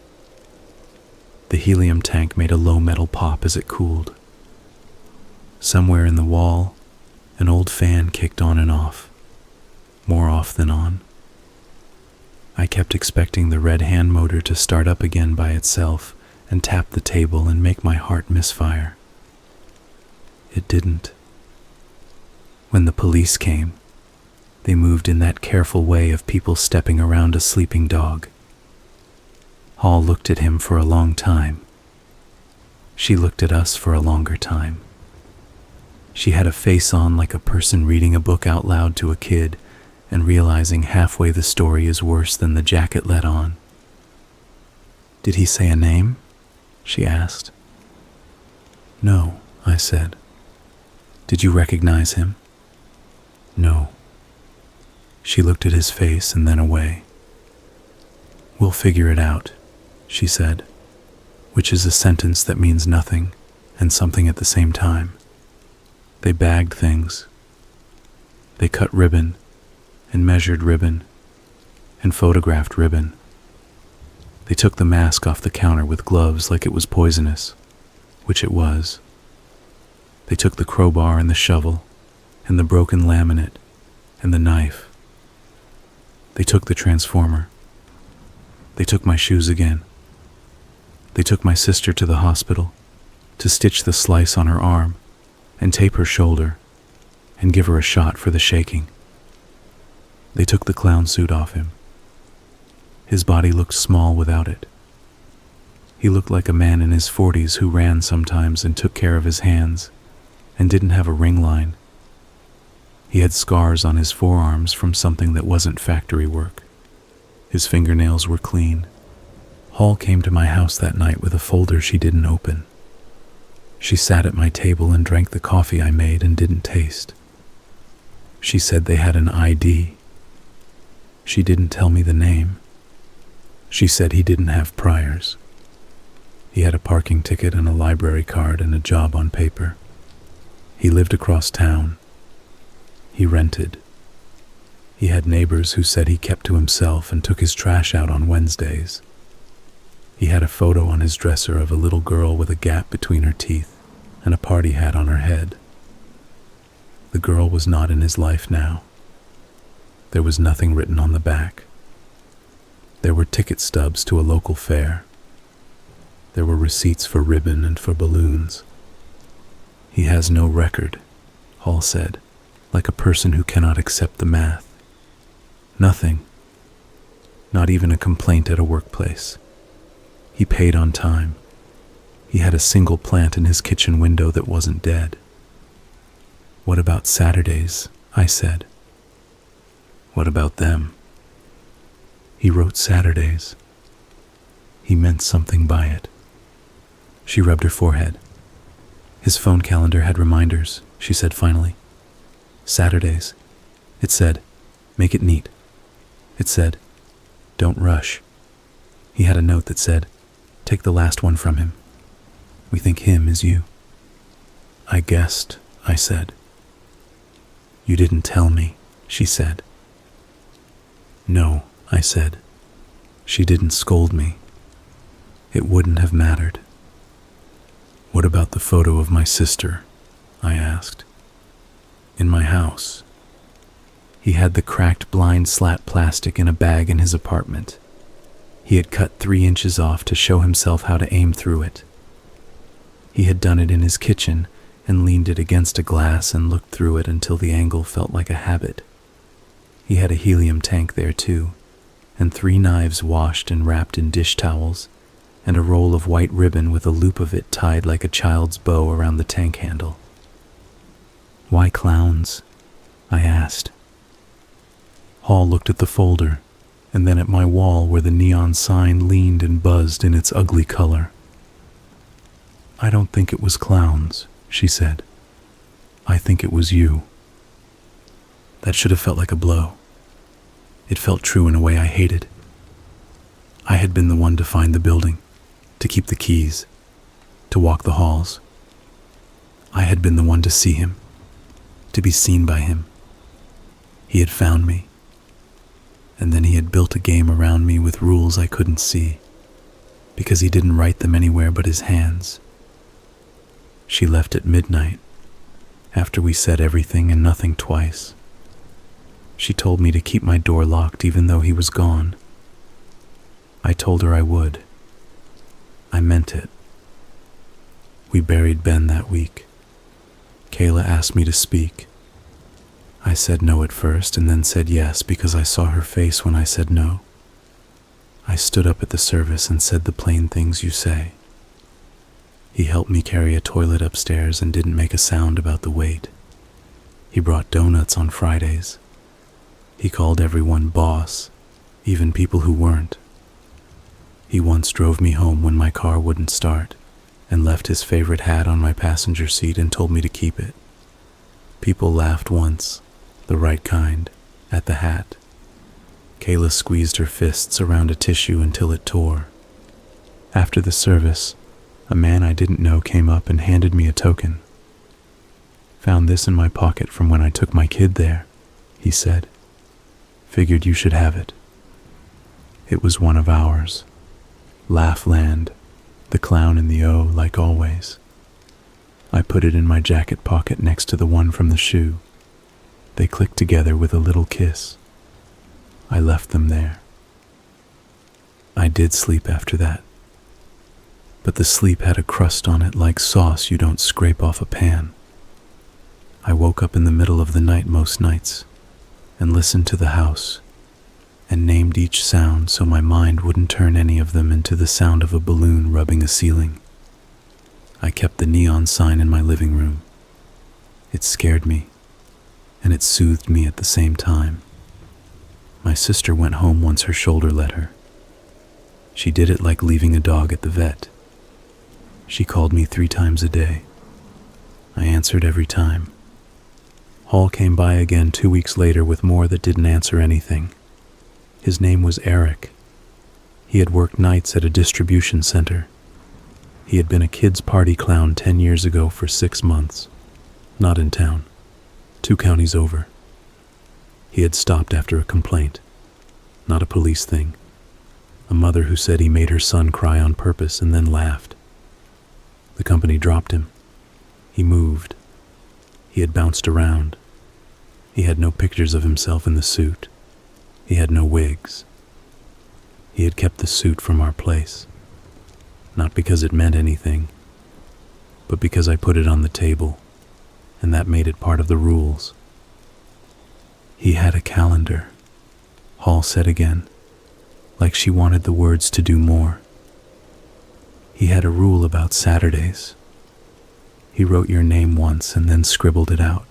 The helium tank made a low metal pop as it cooled. Somewhere in the wall, an old fan kicked on and off, more off than on. I kept expecting the red hand motor to start up again by itself and tap the table and make my heart misfire. It didn't. When the police came, they moved in that careful way of people stepping around a sleeping dog. Hall looked at him for a long time. She looked at us for a longer time. She had a face on like a person reading a book out loud to a kid and realizing halfway the story is worse than the jacket let on. "Did he say a name?" she asked. "No," I said. "Did you recognize him?" "No." She looked at his face and then away. "We'll figure it out," she said, which is a sentence that means nothing and something at the same time. They bagged things. They cut ribbon and measured ribbon and photographed ribbon. They took the mask off the counter with gloves like it was poisonous, which it was. They took the crowbar and the shovel and the broken laminate and the knife. They took the transformer. They took my shoes again. They took my sister to the hospital to stitch the slice on her arm and tape her shoulder and give her a shot for the shaking. They took the clown suit off him. His body looked small without it. He looked like a man in his 40s who ran sometimes and took care of his hands and didn't have a ring line. He had scars on his forearms from something that wasn't factory work. His fingernails were clean. Hall came to my house that night with a folder she didn't open. She sat at my table and drank the coffee I made and didn't taste. She said they had an ID. She didn't tell me the name. She said he didn't have priors. He had a parking ticket and a library card and a job on paper. He lived across town. He rented. He had neighbors who said he kept to himself and took his trash out on Wednesdays. He had a photo on his dresser of a little girl with a gap between her teeth and a party hat on her head. The girl was not in his life now. There was nothing written on the back. There were ticket stubs to a local fair. There were receipts for ribbon and for balloons. He has no record, Hall said, like a person who cannot accept the math. Nothing. Not even a complaint at a workplace. He paid on time. He had a single plant in his kitchen window that wasn't dead. "What about Saturdays?" I said. "What about them?" He wrote Saturdays. He meant something by it. She rubbed her forehead. His phone calendar had reminders, she said finally. Saturdays. It said, "Make it neat." It said, "Don't rush." He had a note that said, "Take the last one from him." We think him is you." "I guessed," I said. "You didn't tell me," she said. "No," I said. She didn't scold me. It wouldn't have mattered. "What about the photo of my sister?" I asked. "In my house." He had the cracked blind slat plastic in a bag in his apartment. He had cut 3 inches off to show himself how to aim through it. He had done it in his kitchen and leaned it against a glass and looked through it until the angle felt like a habit. He had a helium tank there too, and 3 knives washed and wrapped in dish towels, and a roll of white ribbon with a loop of it tied like a child's bow around the tank handle. "Why clowns?" I asked. Hall looked at the folder, and then at my wall where the neon sign leaned and buzzed in its ugly color. "I don't think it was clowns," she said. "I think it was you." That should have felt like a blow. It felt true in a way I hated. I had been the one to find the building, to keep the keys, to walk the halls. I had been the one to see him, to be seen by him. He had found me, and then he had built a game around me with rules I couldn't see, because he didn't write them anywhere but his hands. She left at midnight, after we said everything and nothing twice. She told me to keep my door locked even though he was gone. I told her I would. I meant it. We buried Ben that week. Kayla asked me to speak. I said no at first and then said yes because I saw her face when I said no. I stood up at the service and said the plain things you say. He helped me carry a toilet upstairs and didn't make a sound about the weight. He brought donuts on Fridays. He called everyone boss, even people who weren't. He once drove me home when my car wouldn't start and left his favorite hat on my passenger seat and told me to keep it. People laughed once, the right kind, at the hat. Kayla squeezed her fists around a tissue until it tore. After the service, a man I didn't know came up and handed me a token. "Found this in my pocket from when I took my kid there," he said. "Figured you should have it." It was one of ours. Laughland, the clown in the O, like always. I put it in my jacket pocket next to the one from the shoe. They clicked together with a little kiss. I left them there. I did sleep after that. But the sleep had a crust on it like sauce you don't scrape off a pan. I woke up in the middle of the night most nights and listened to the house and named each sound so my mind wouldn't turn any of them into the sound of a balloon rubbing a ceiling. I kept the neon sign in my living room. It scared me, and it soothed me at the same time. My sister went home once her shoulder let her. She did it like leaving a dog at the vet. She called me 3 times a day. I answered every time. Hall came by again 2 weeks later with more that didn't answer anything. His name was Eric. He had worked nights at a distribution center. He had been a kids' party clown 10 years ago for 6 months. Not in town. 2 counties over. He had stopped after a complaint. Not a police thing. A mother who said he made her son cry on purpose and then laughed. The company dropped him. He moved. He had bounced around. He had no pictures of himself in the suit. He had no wigs. He had kept the suit from our place. Not because it meant anything, but because I put it on the table, and that made it part of the rules. He had a calendar, Hall said again, like she wanted the words to do more. He had a rule about Saturdays. He wrote your name once and then scribbled it out.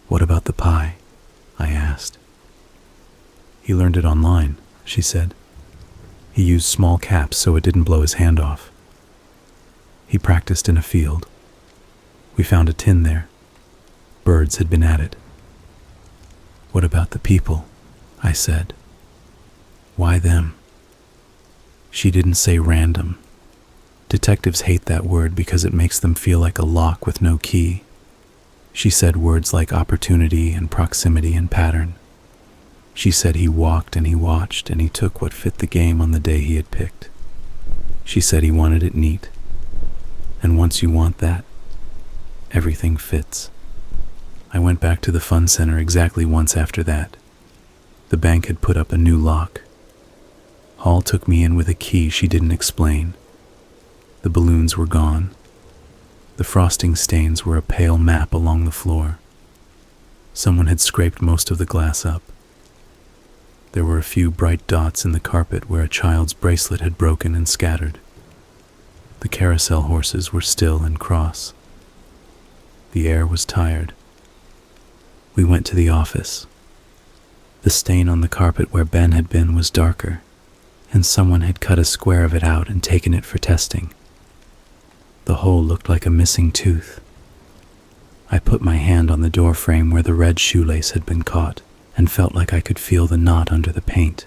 "What about the pie?" I asked. "He learned it online," she said. "He used small caps so it didn't blow his hand off. He practiced in a field. We found a tin there. Birds had been at it." "What about the people?" I said. "Why them?" She didn't say random. Detectives hate that word because it makes them feel like a lock with no key. She said words like opportunity and proximity and pattern. She said he walked and he watched and he took what fit the game on the day he had picked. She said he wanted it neat. And once you want that, everything fits. I went back to the fun center exactly once after that. The bank had put up a new lock. Hall took me in with a key she didn't explain. The balloons were gone. The frosting stains were a pale map along the floor. Someone had scraped most of the glass up. There were a few bright dots in the carpet where a child's bracelet had broken and scattered. The carousel horses were still and cross. The air was tired. We went to the office. The stain on the carpet where Ben had been was darker, and someone had cut a square of it out and taken it for testing. The hole looked like a missing tooth. I put my hand on the door frame where the red shoelace had been caught and felt like I could feel the knot under the paint.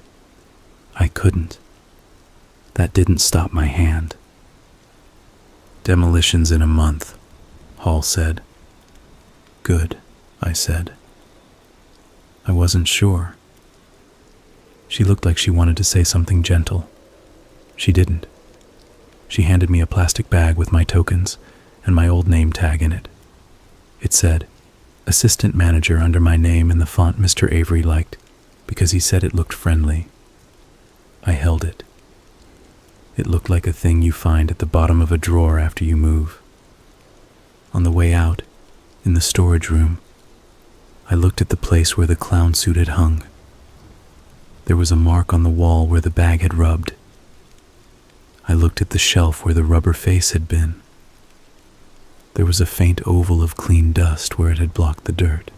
I couldn't. That didn't stop my hand. Demolitions in a month, Hall said. Good, I said. I wasn't sure. She looked like she wanted to say something gentle. She didn't. She handed me a plastic bag with my tokens and my old name tag in it. It said, Assistant Manager under my name in the font Mr. Avery liked because he said it looked friendly. I held it. It looked like a thing you find at the bottom of a drawer after you move. On the way out, in the storage room, I looked at the place where the clown suit had hung. There was a mark on the wall where the bag had rubbed. I looked at the shelf where the rubber face had been. There was a faint oval of clean dust where it had blocked the dirt.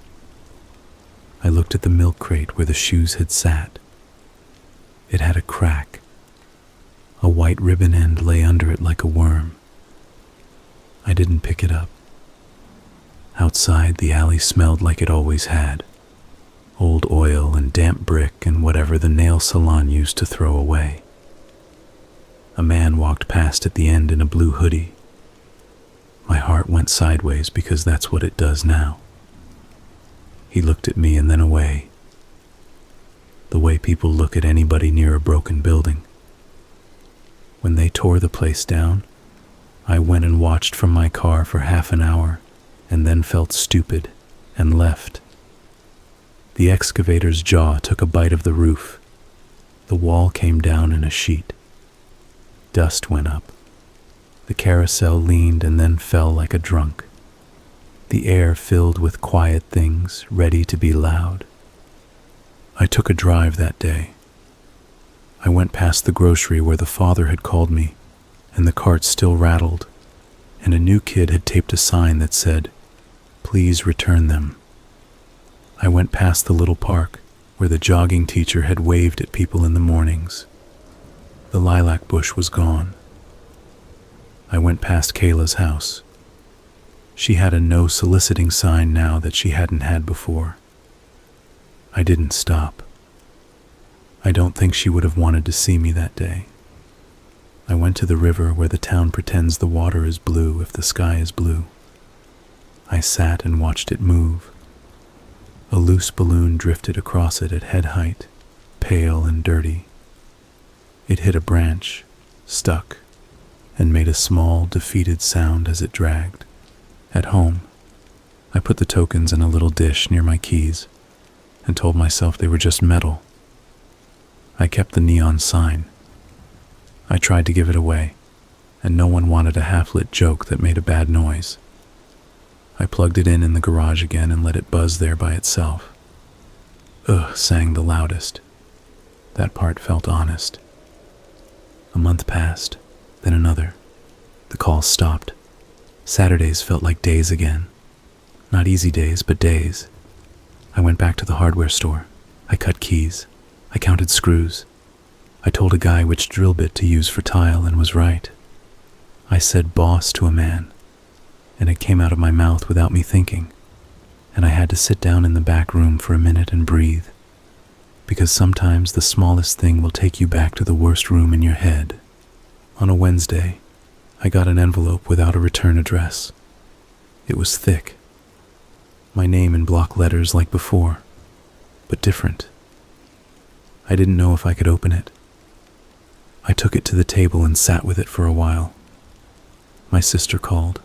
I looked at the milk crate where the shoes had sat. It had a crack. A white ribbon end lay under it like a worm. I didn't pick it up. Outside, the alley smelled like it always had. Old oil and damp brick and whatever the nail salon used to throw away. A man walked past at the end in a blue hoodie. My heart went sideways because that's what it does now. He looked at me and then away. The way people look at anybody near a broken building. When they tore the place down, I went and watched from my car for half an hour and then felt stupid and left. The excavator's jaw took a bite of the roof. The wall came down in a sheet. Dust went up. The carousel leaned and then fell like a drunk. The air filled with quiet things, ready to be loud. I took a drive that day. I went past the grocery where the father had called me, and the cart still rattled, and a new kid had taped a sign that said, "Please return them." I went past the little park where the jogging teacher had waved at people in the mornings. The lilac bush was gone. I went past Kayla's house. She had a no soliciting sign now that she hadn't had before. I didn't stop. I don't think she would have wanted to see me that day. I went to the river where the town pretends the water is blue if the sky is blue. I sat and watched it move. A loose balloon drifted across it at head height, pale and dirty. It hit a branch, stuck, and made a small, defeated sound as it dragged. At home, I put the tokens in a little dish near my keys and told myself they were just metal. I kept the neon sign. I tried to give it away, and no one wanted a half-lit joke that made a bad noise. I plugged it in the garage again and let it buzz there by itself. Ugh sang the loudest. That part felt honest. A month passed, then another. The calls stopped. Saturdays felt like days again. Not easy days, but days. I went back to the hardware store. I cut keys. I counted screws. I told a guy which drill bit to use for tile and was right. I said boss to a man, and it came out of my mouth without me thinking, and I had to sit down in the back room for a minute and breathe, because sometimes the smallest thing will take you back to the worst room in your head. On a Wednesday, I got an envelope without a return address. It was thick. My name in block letters like before, but different. I didn't know if I could open it. I took it to the table and sat with it for a while. My sister called.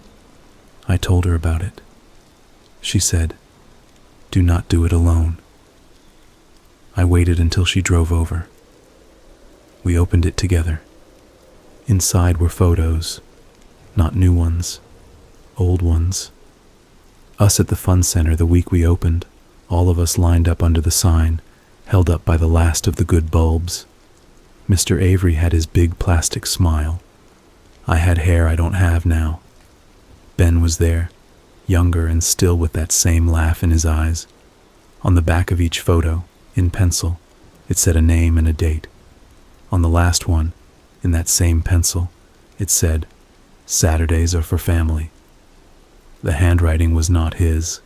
I told her about it. She said, "Do not do it alone." I waited until she drove over. We opened it together. Inside were photos, not new ones, old ones. Us at the fun center the week we opened, all of us lined up under the sign, held up by the last of the good bulbs. Mr. Avery had his big plastic smile. I had hair I don't have now. Ben was there, younger and still with that same laugh in his eyes. On the back of each photo, in pencil, it said a name and a date. On the last one, in that same pencil, it said, "Saturdays are for family." The handwriting was not his.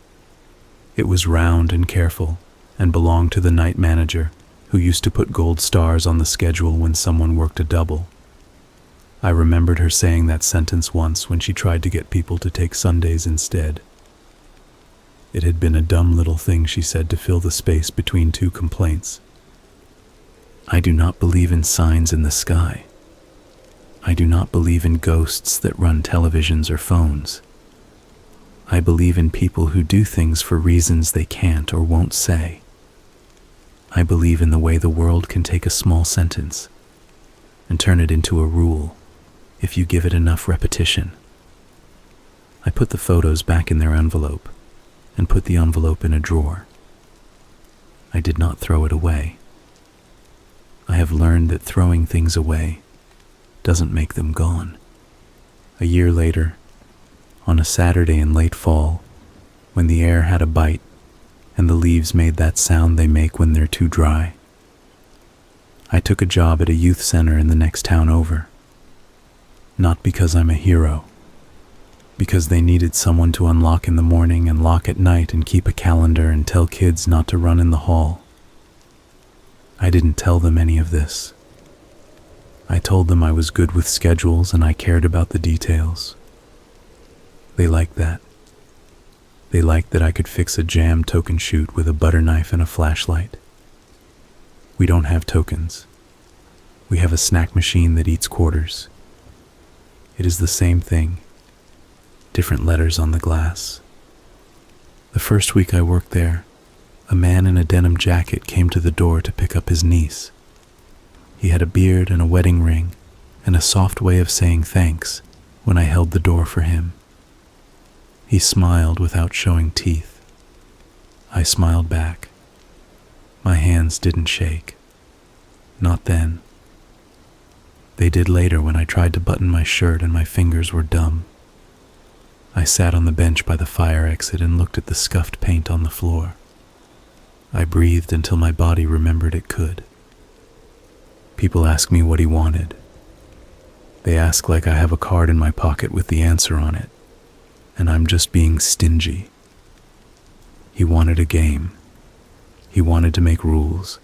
It was round and careful, and belonged to the night manager, who used to put gold stars on the schedule when someone worked a double. I remembered her saying that sentence once when she tried to get people to take Sundays instead. It had been a dumb little thing she said to fill the space between two complaints. I do not believe in signs in the sky. I do not believe in ghosts that run televisions or phones. I believe in people who do things for reasons they can't or won't say. I believe in the way the world can take a small sentence and turn it into a rule if you give it enough repetition. I put the photos back in their envelope and put the envelope in a drawer. I did not throw it away. I have learned that throwing things away doesn't make them gone. A year later, on a Saturday in late fall, when the air had a bite and the leaves made that sound they make when they're too dry, I took a job at a youth center in the next town over. Not because I'm a hero, because they needed someone to unlock in the morning and lock at night and keep a calendar and tell kids not to run in the hall. I didn't tell them any of this. I told them I was good with schedules and I cared about the details. They liked that. They liked that I could fix a jam token chute with a butter knife and a flashlight. We don't have tokens. We have a snack machine that eats quarters. It is the same thing, different letters on the glass. The first week I worked there, a man in a denim jacket came to the door to pick up his niece. He had a beard and a wedding ring and a soft way of saying thanks when I held the door for him. He smiled without showing teeth. I smiled back. My hands didn't shake. Not then. They did later when I tried to button my shirt and my fingers were dumb. I sat on the bench by the fire exit and looked at the scuffed paint on the floor. I breathed until my body remembered it could. People ask me what he wanted. They ask like I have a card in my pocket with the answer on it, and I'm just being stingy. He wanted a game. He wanted to make rules.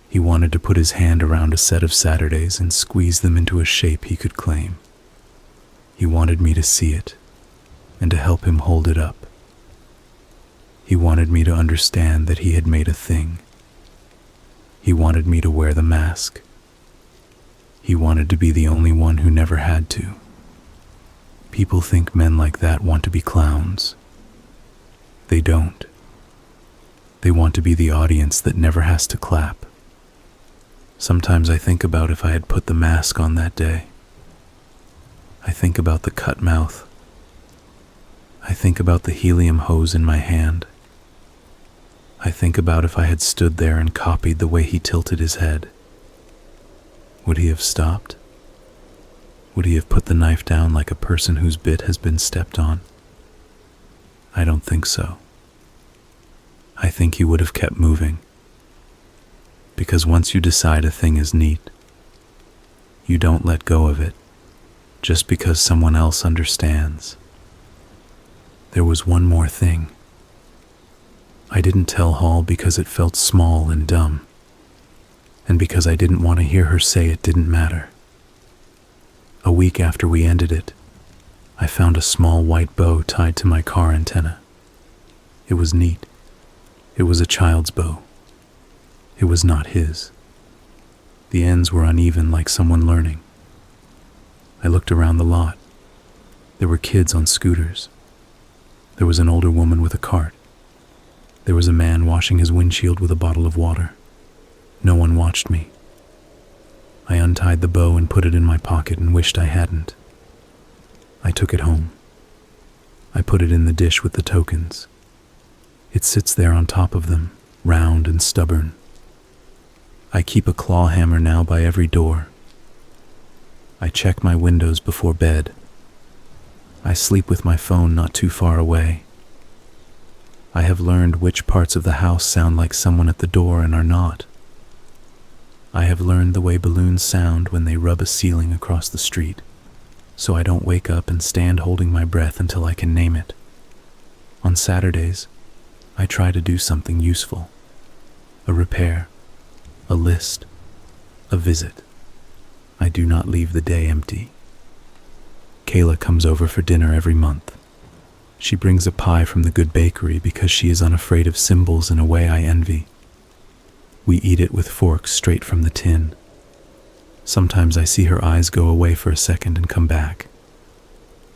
He wanted to put his hand around a set of Saturdays and squeeze them into a shape he could claim. He wanted me to see it and to help him hold it up. He wanted me to understand that he had made a thing. He wanted me to wear the mask. He wanted to be the only one who never had to. People think men like that want to be clowns. They don't. They want to be the audience that never has to clap. Sometimes I think about if I had put the mask on that day. I think about the cut mouth. I think about the helium hose in my hand. I think about if I had stood there and copied the way he tilted his head. Would he have stopped? Would he have put the knife down like a person whose bit has been stepped on? I don't think so. I think he would have kept moving. Because once you decide a thing is neat, you don't let go of it just because someone else understands. There was one more thing. I didn't tell Hall because it felt small and dumb, and because I didn't want to hear her say it didn't matter. A week after we ended it, I found a small white bow tied to my car antenna. It was neat. It was a child's bow. It was not his. The ends were uneven, like someone learning. I looked around the lot. There were kids on scooters. There was an older woman with a cart. There was a man washing his windshield with a bottle of water. No one watched me. I untied the bow and put it in my pocket and wished I hadn't. I took it home. I put it in the dish with the tokens. It sits there on top of them, round and stubborn. I keep a claw hammer now by every door. I check my windows before bed. I sleep with my phone not too far away. I have learned which parts of the house sound like someone at the door and are not. I have learned the way balloons sound when they rub a ceiling across the street, so I don't wake up and stand holding my breath until I can name it. On Saturdays, I try to do something useful. A repair, a list, a visit. I do not leave the day empty. Kayla comes over for dinner every month. She brings a pie from the good bakery because she is unafraid of symbols in a way I envy. We eat it with forks straight from the tin. Sometimes I see her eyes go away for a second and come back.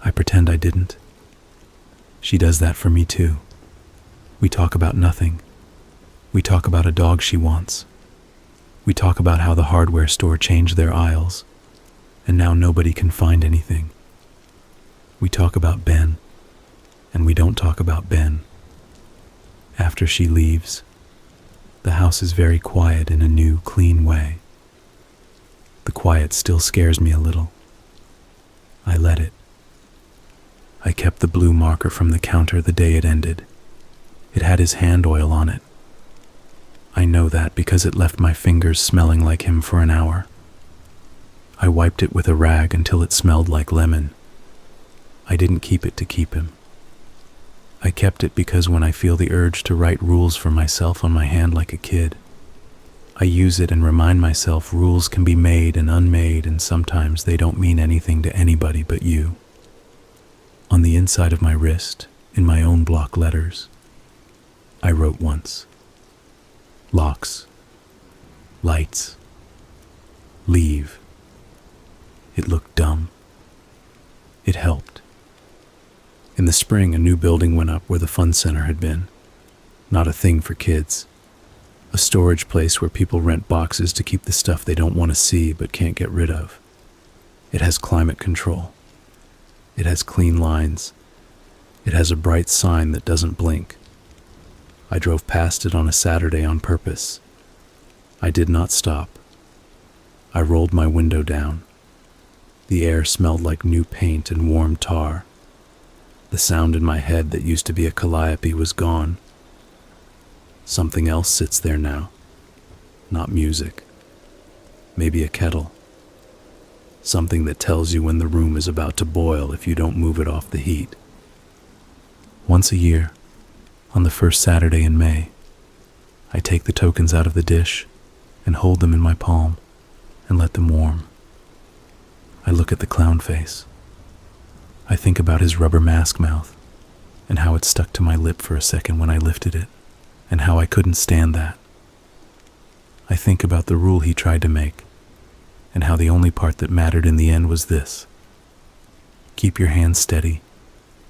I pretend I didn't. She does that for me too. We talk about nothing. We talk about a dog she wants. We talk about how the hardware store changed their aisles, and now nobody can find anything. We talk about Ben, and we don't talk about Ben. After she leaves, the house is very quiet in a new, clean way. The quiet still scares me a little. I let it. I kept the blue marker from the counter the day it ended. It had his hand oil on it. I know that because it left my fingers smelling like him for an hour. I wiped it with a rag until it smelled like lemon. I didn't keep it to keep him. I kept it because when I feel the urge to write rules for myself on my hand like a kid, I use it and remind myself rules can be made and unmade, and sometimes they don't mean anything to anybody but you. On the inside of my wrist, in my own block letters, I wrote once: locks, lights, leave. It looked dumb. It helped. In the spring, a new building went up where the fun center had been. Not a thing for kids. A storage place where people rent boxes to keep the stuff they don't want to see but can't get rid of. It has climate control. It has clean lines. It has a bright sign that doesn't blink. I drove past it on a Saturday on purpose. I did not stop. I rolled my window down. The air smelled like new paint and warm tar. The sound in my head that used to be a calliope was gone. Something else sits there now. Not music. Maybe a kettle. Something that tells you when the room is about to boil if you don't move it off the heat. Once a year, on the first Saturday in May, I take the tokens out of the dish and hold them in my palm and let them warm. I look at the clown face. I think about his rubber mask mouth and how it stuck to my lip for a second when I lifted it, and how I couldn't stand that. I think about the rule he tried to make and how the only part that mattered in the end was this: keep your hands steady,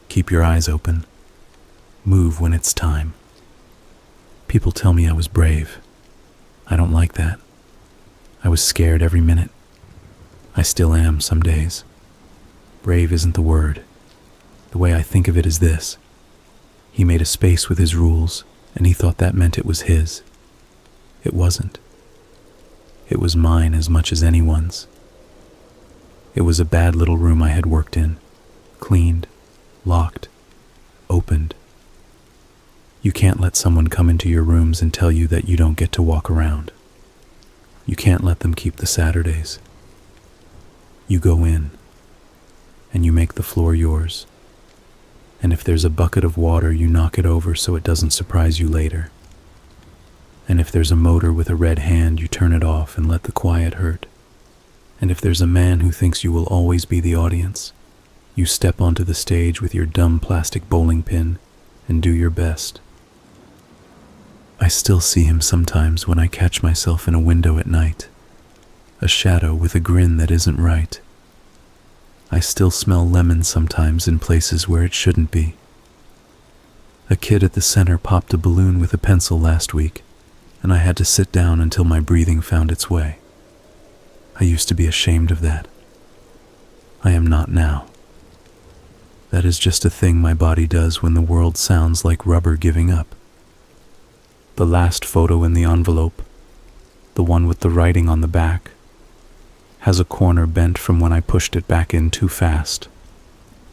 keep your eyes open, move when it's time. People tell me I was brave. I don't like that. I was scared every minute. I still am some days. Brave isn't the word. The way I think of it is this: he made a space with his rules, and he thought that meant it was his. It wasn't. It was mine as much as anyone's. It was a bad little room I had worked in, cleaned, locked, opened. You can't let someone come into your rooms and tell you that you don't get to walk around. You can't let them keep the Saturdays. You go in, and you make the floor yours. And if there's a bucket of water, you knock it over so it doesn't surprise you later. And if there's a motor with a red hand, you turn it off and let the quiet hurt. And if there's a man who thinks you will always be the audience, you step onto the stage with your dumb plastic bowling pin and do your best. I still see him sometimes when I catch myself in a window at night, a shadow with a grin that isn't right. I still smell lemon sometimes in places where it shouldn't be. A kid at the center popped a balloon with a pencil last week, and I had to sit down until my breathing found its way. I used to be ashamed of that. I am not now. That is just a thing my body does when the world sounds like rubber giving up. The last photo in the envelope, the one with the writing on the back, has a corner bent from when I pushed it back in too fast.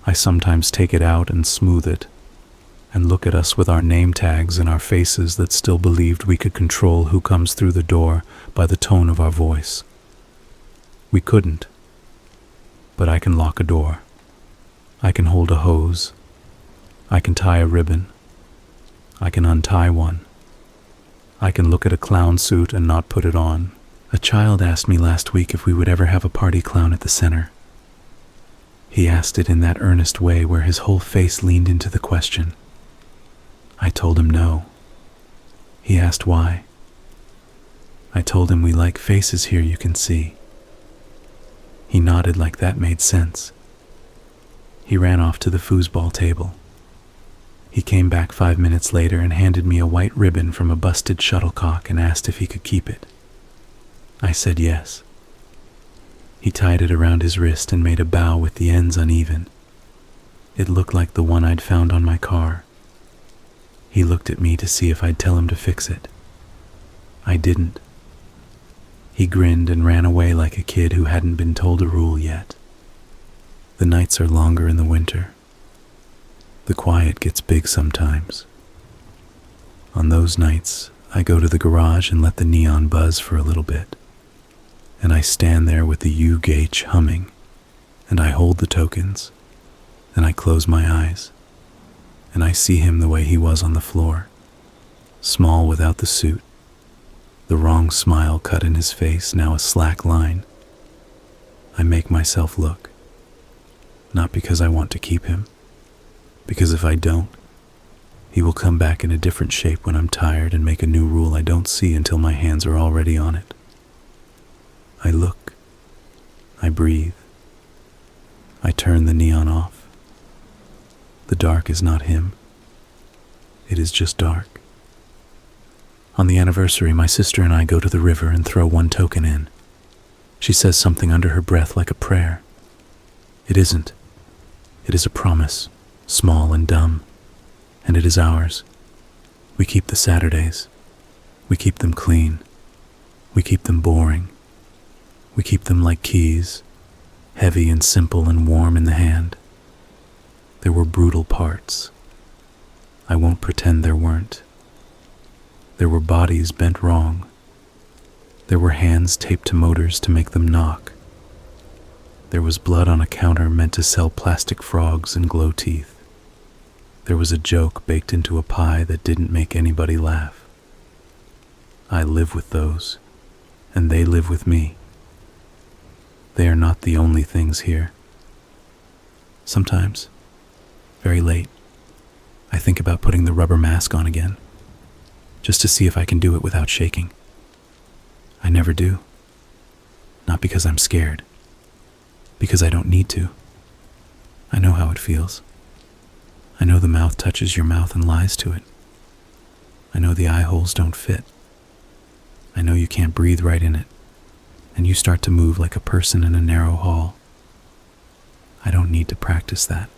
I sometimes take it out and smooth it, and look at us with our name tags and our faces that still believed we could control who comes through the door by the tone of our voice. We couldn't. But I can lock a door. I can hold a hose. I can tie a ribbon. I can untie one. I can look at a clown suit and not put it on. A child asked me last week if we would ever have a party clown at the center. He asked it in that earnest way where his whole face leaned into the question. I told him no. He asked why. I told him we like faces here you can see. He nodded like that made sense. He ran off to the foosball table. He came back 5 minutes later and handed me a white ribbon from a busted shuttlecock and asked if he could keep it. I said yes. He tied it around his wrist and made a bow with the ends uneven. It looked like the one I'd found on my car. He looked at me to see if I'd tell him to fix it. I didn't. He grinned and ran away like a kid who hadn't been told a rule yet. The nights are longer in the winter. The quiet gets big sometimes. On those nights, I go to the garage and let the neon buzz for a little bit. And I stand there with the U-gauge humming, and I hold the tokens, and I close my eyes, and I see him the way he was on the floor, small without the suit, the wrong smile cut in his face, now a slack line. I make myself look, not because I want to keep him, because if I don't, he will come back in a different shape when I'm tired and make a new rule I don't see until my hands are already on it. I look. I breathe. I turn the neon off. The dark is not him. It is just dark. On the anniversary, my sister and I go to the river and throw one token in. She says something under her breath like a prayer. It isn't. It is a promise, small and dumb, and it is ours. We keep the Saturdays. We keep them clean. We keep them boring. We keep them like keys, heavy and simple and warm in the hand. There were brutal parts. I won't pretend there weren't. There were bodies bent wrong. There were hands taped to motors to make them knock. There was blood on a counter meant to sell plastic frogs and glow teeth. There was a joke baked into a pie that didn't make anybody laugh. I live with those, and they live with me. They are not the only things here. Sometimes, very late, I think about putting the rubber mask on again, just to see if I can do it without shaking. I never do. Not because I'm scared. Because I don't need to. I know how it feels. I know the mouth touches your mouth and lies to it. I know the eye holes don't fit. I know you can't breathe right in it, and you start to move like a person in a narrow hall. I don't need to practice that.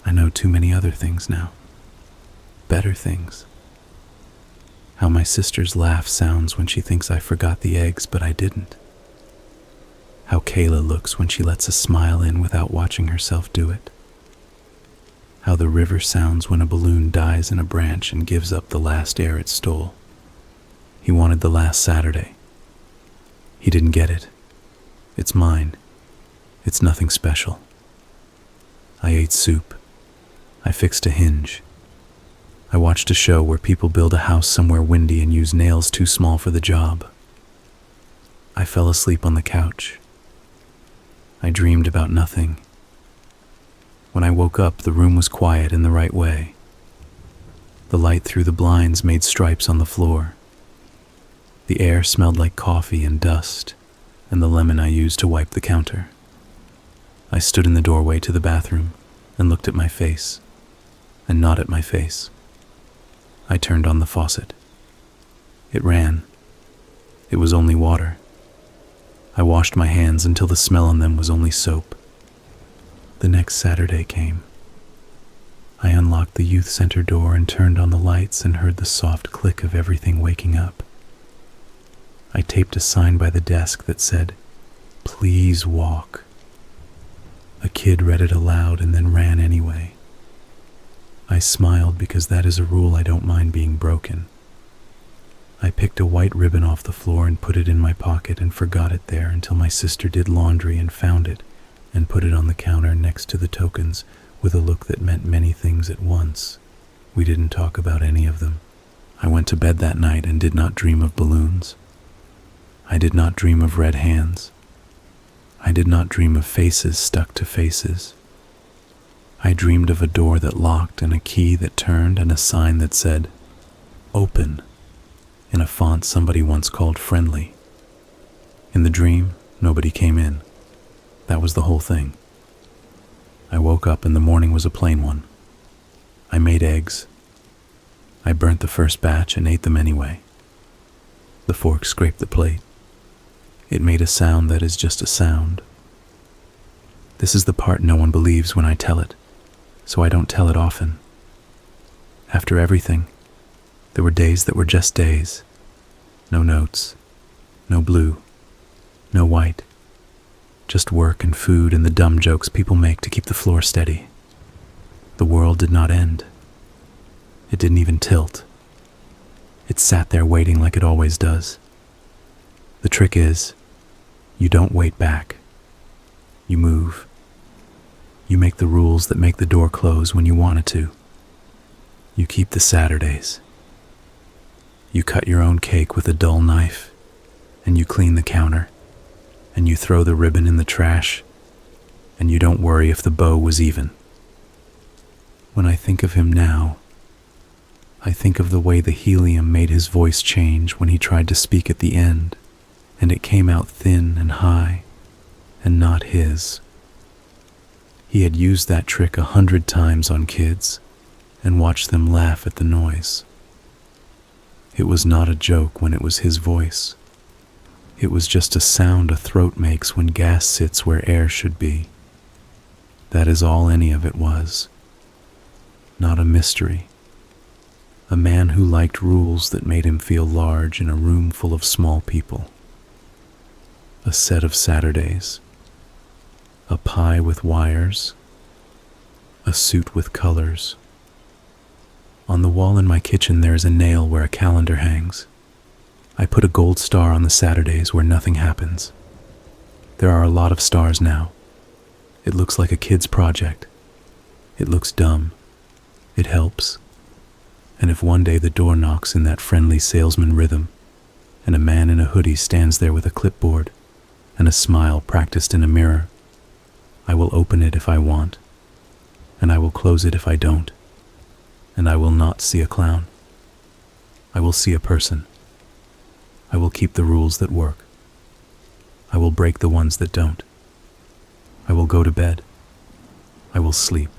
I know too many other things now. Better things. How my sister's laugh sounds when she thinks I forgot the eggs, but I didn't. How Kayla looks when she lets a smile in without watching herself do it. How the river sounds when a balloon dies in a branch and gives up the last air it stole. He wanted the last Saturday. He didn't get it. It's mine. It's nothing special. I ate soup. I fixed a hinge. I watched a show where people build a house somewhere windy and use nails too small for the job. I fell asleep on the couch. I dreamed about nothing. When I woke up, the room was quiet in the right way. The light through the blinds made stripes on the floor. The air smelled like coffee and dust, and the lemon I used to wipe the counter. I stood in the doorway to the bathroom and looked at my face, and not at my face. I turned on the faucet. It ran. It was only water. I washed my hands until the smell on them was only soap. The next Saturday came. I unlocked the youth center door and turned on the lights and heard the soft click of everything waking up. I taped a sign by the desk that said, "Please walk." A kid read it aloud and then ran anyway. I smiled because that is a rule I don't mind being broken. I picked a white ribbon off the floor and put it in my pocket and forgot it there until my sister did laundry and found it and put it on the counter next to the tokens with a look that meant many things at once. We didn't talk about any of them. I went to bed that night and did not dream of balloons. I did not dream of red hands. I did not dream of faces stuck to faces. I dreamed of a door that locked and a key that turned and a sign that said, "Open," in a font somebody once called friendly. In the dream, nobody came in. That was the whole thing. I woke up and the morning was a plain one. I made eggs. I burnt the first batch and ate them anyway. The fork scraped the plate. It made a sound that is just a sound. This is the part no one believes when I tell it, so I don't tell it often. After everything, there were days that were just days. No notes, no blue, no white. Just work and food and the dumb jokes people make to keep the floor steady. The world did not end. It didn't even tilt. It sat there waiting like it always does. The trick is, you don't wait back. You move. You make the rules that make the door close when you want it to. You keep the Saturdays. You cut your own cake with a dull knife, and you clean the counter, and you throw the ribbon in the trash, and you don't worry if the bow was even. When I think of him now, I think of the way the helium made his voice change when he tried to speak at the end, and it came out thin and high, and not his. He had used that trick 100 times on kids, and watched them laugh at the noise. It was not a joke when it was his voice. It was just a sound a throat makes when gas sits where air should be. That is all any of it was. Not a mystery. A man who liked rules that made him feel large in a room full of small people. A set of Saturdays. A pie with wires. A suit with colors. On the wall in my kitchen there is a nail where a calendar hangs. I put a gold star on the Saturdays where nothing happens. There are a lot of stars now. It looks like a kid's project. It looks dumb. It helps. And if one day the door knocks in that friendly salesman rhythm, and a man in a hoodie stands there with a clipboard and a smile practiced in a mirror, I will open it if I want, and I will close it if I don't, and I will not see a clown. I will see a person. I will keep the rules that work. I will break the ones that don't. I will go to bed. I will sleep.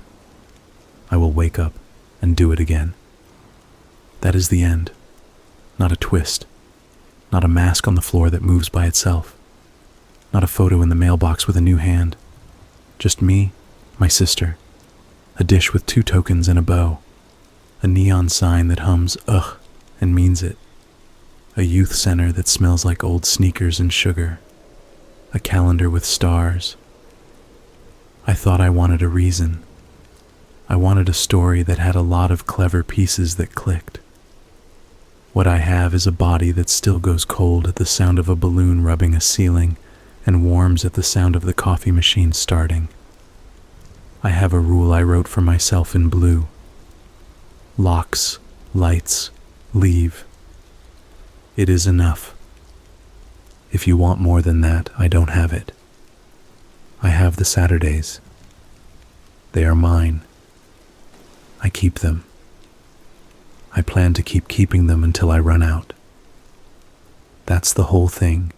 I will wake up and do it again. That is the end. Not a twist. Not a mask on the floor that moves by itself. Not a photo in the mailbox with a new hand. Just me, my sister, a dish with 2 tokens and a bow, a neon sign that hums ugh and means it, a youth center that smells like old sneakers and sugar, a calendar with stars. I thought I wanted a reason. I wanted a story that had a lot of clever pieces that clicked. What I have is a body that still goes cold at the sound of a balloon rubbing a ceiling and warms at the sound of the coffee machine starting. I have a rule I wrote for myself in blue. Locks, lights, leave. It is enough. If you want more than that, I don't have it. I have the Saturdays. They are mine. I keep them. I plan to keep keeping them until I run out. That's the whole thing.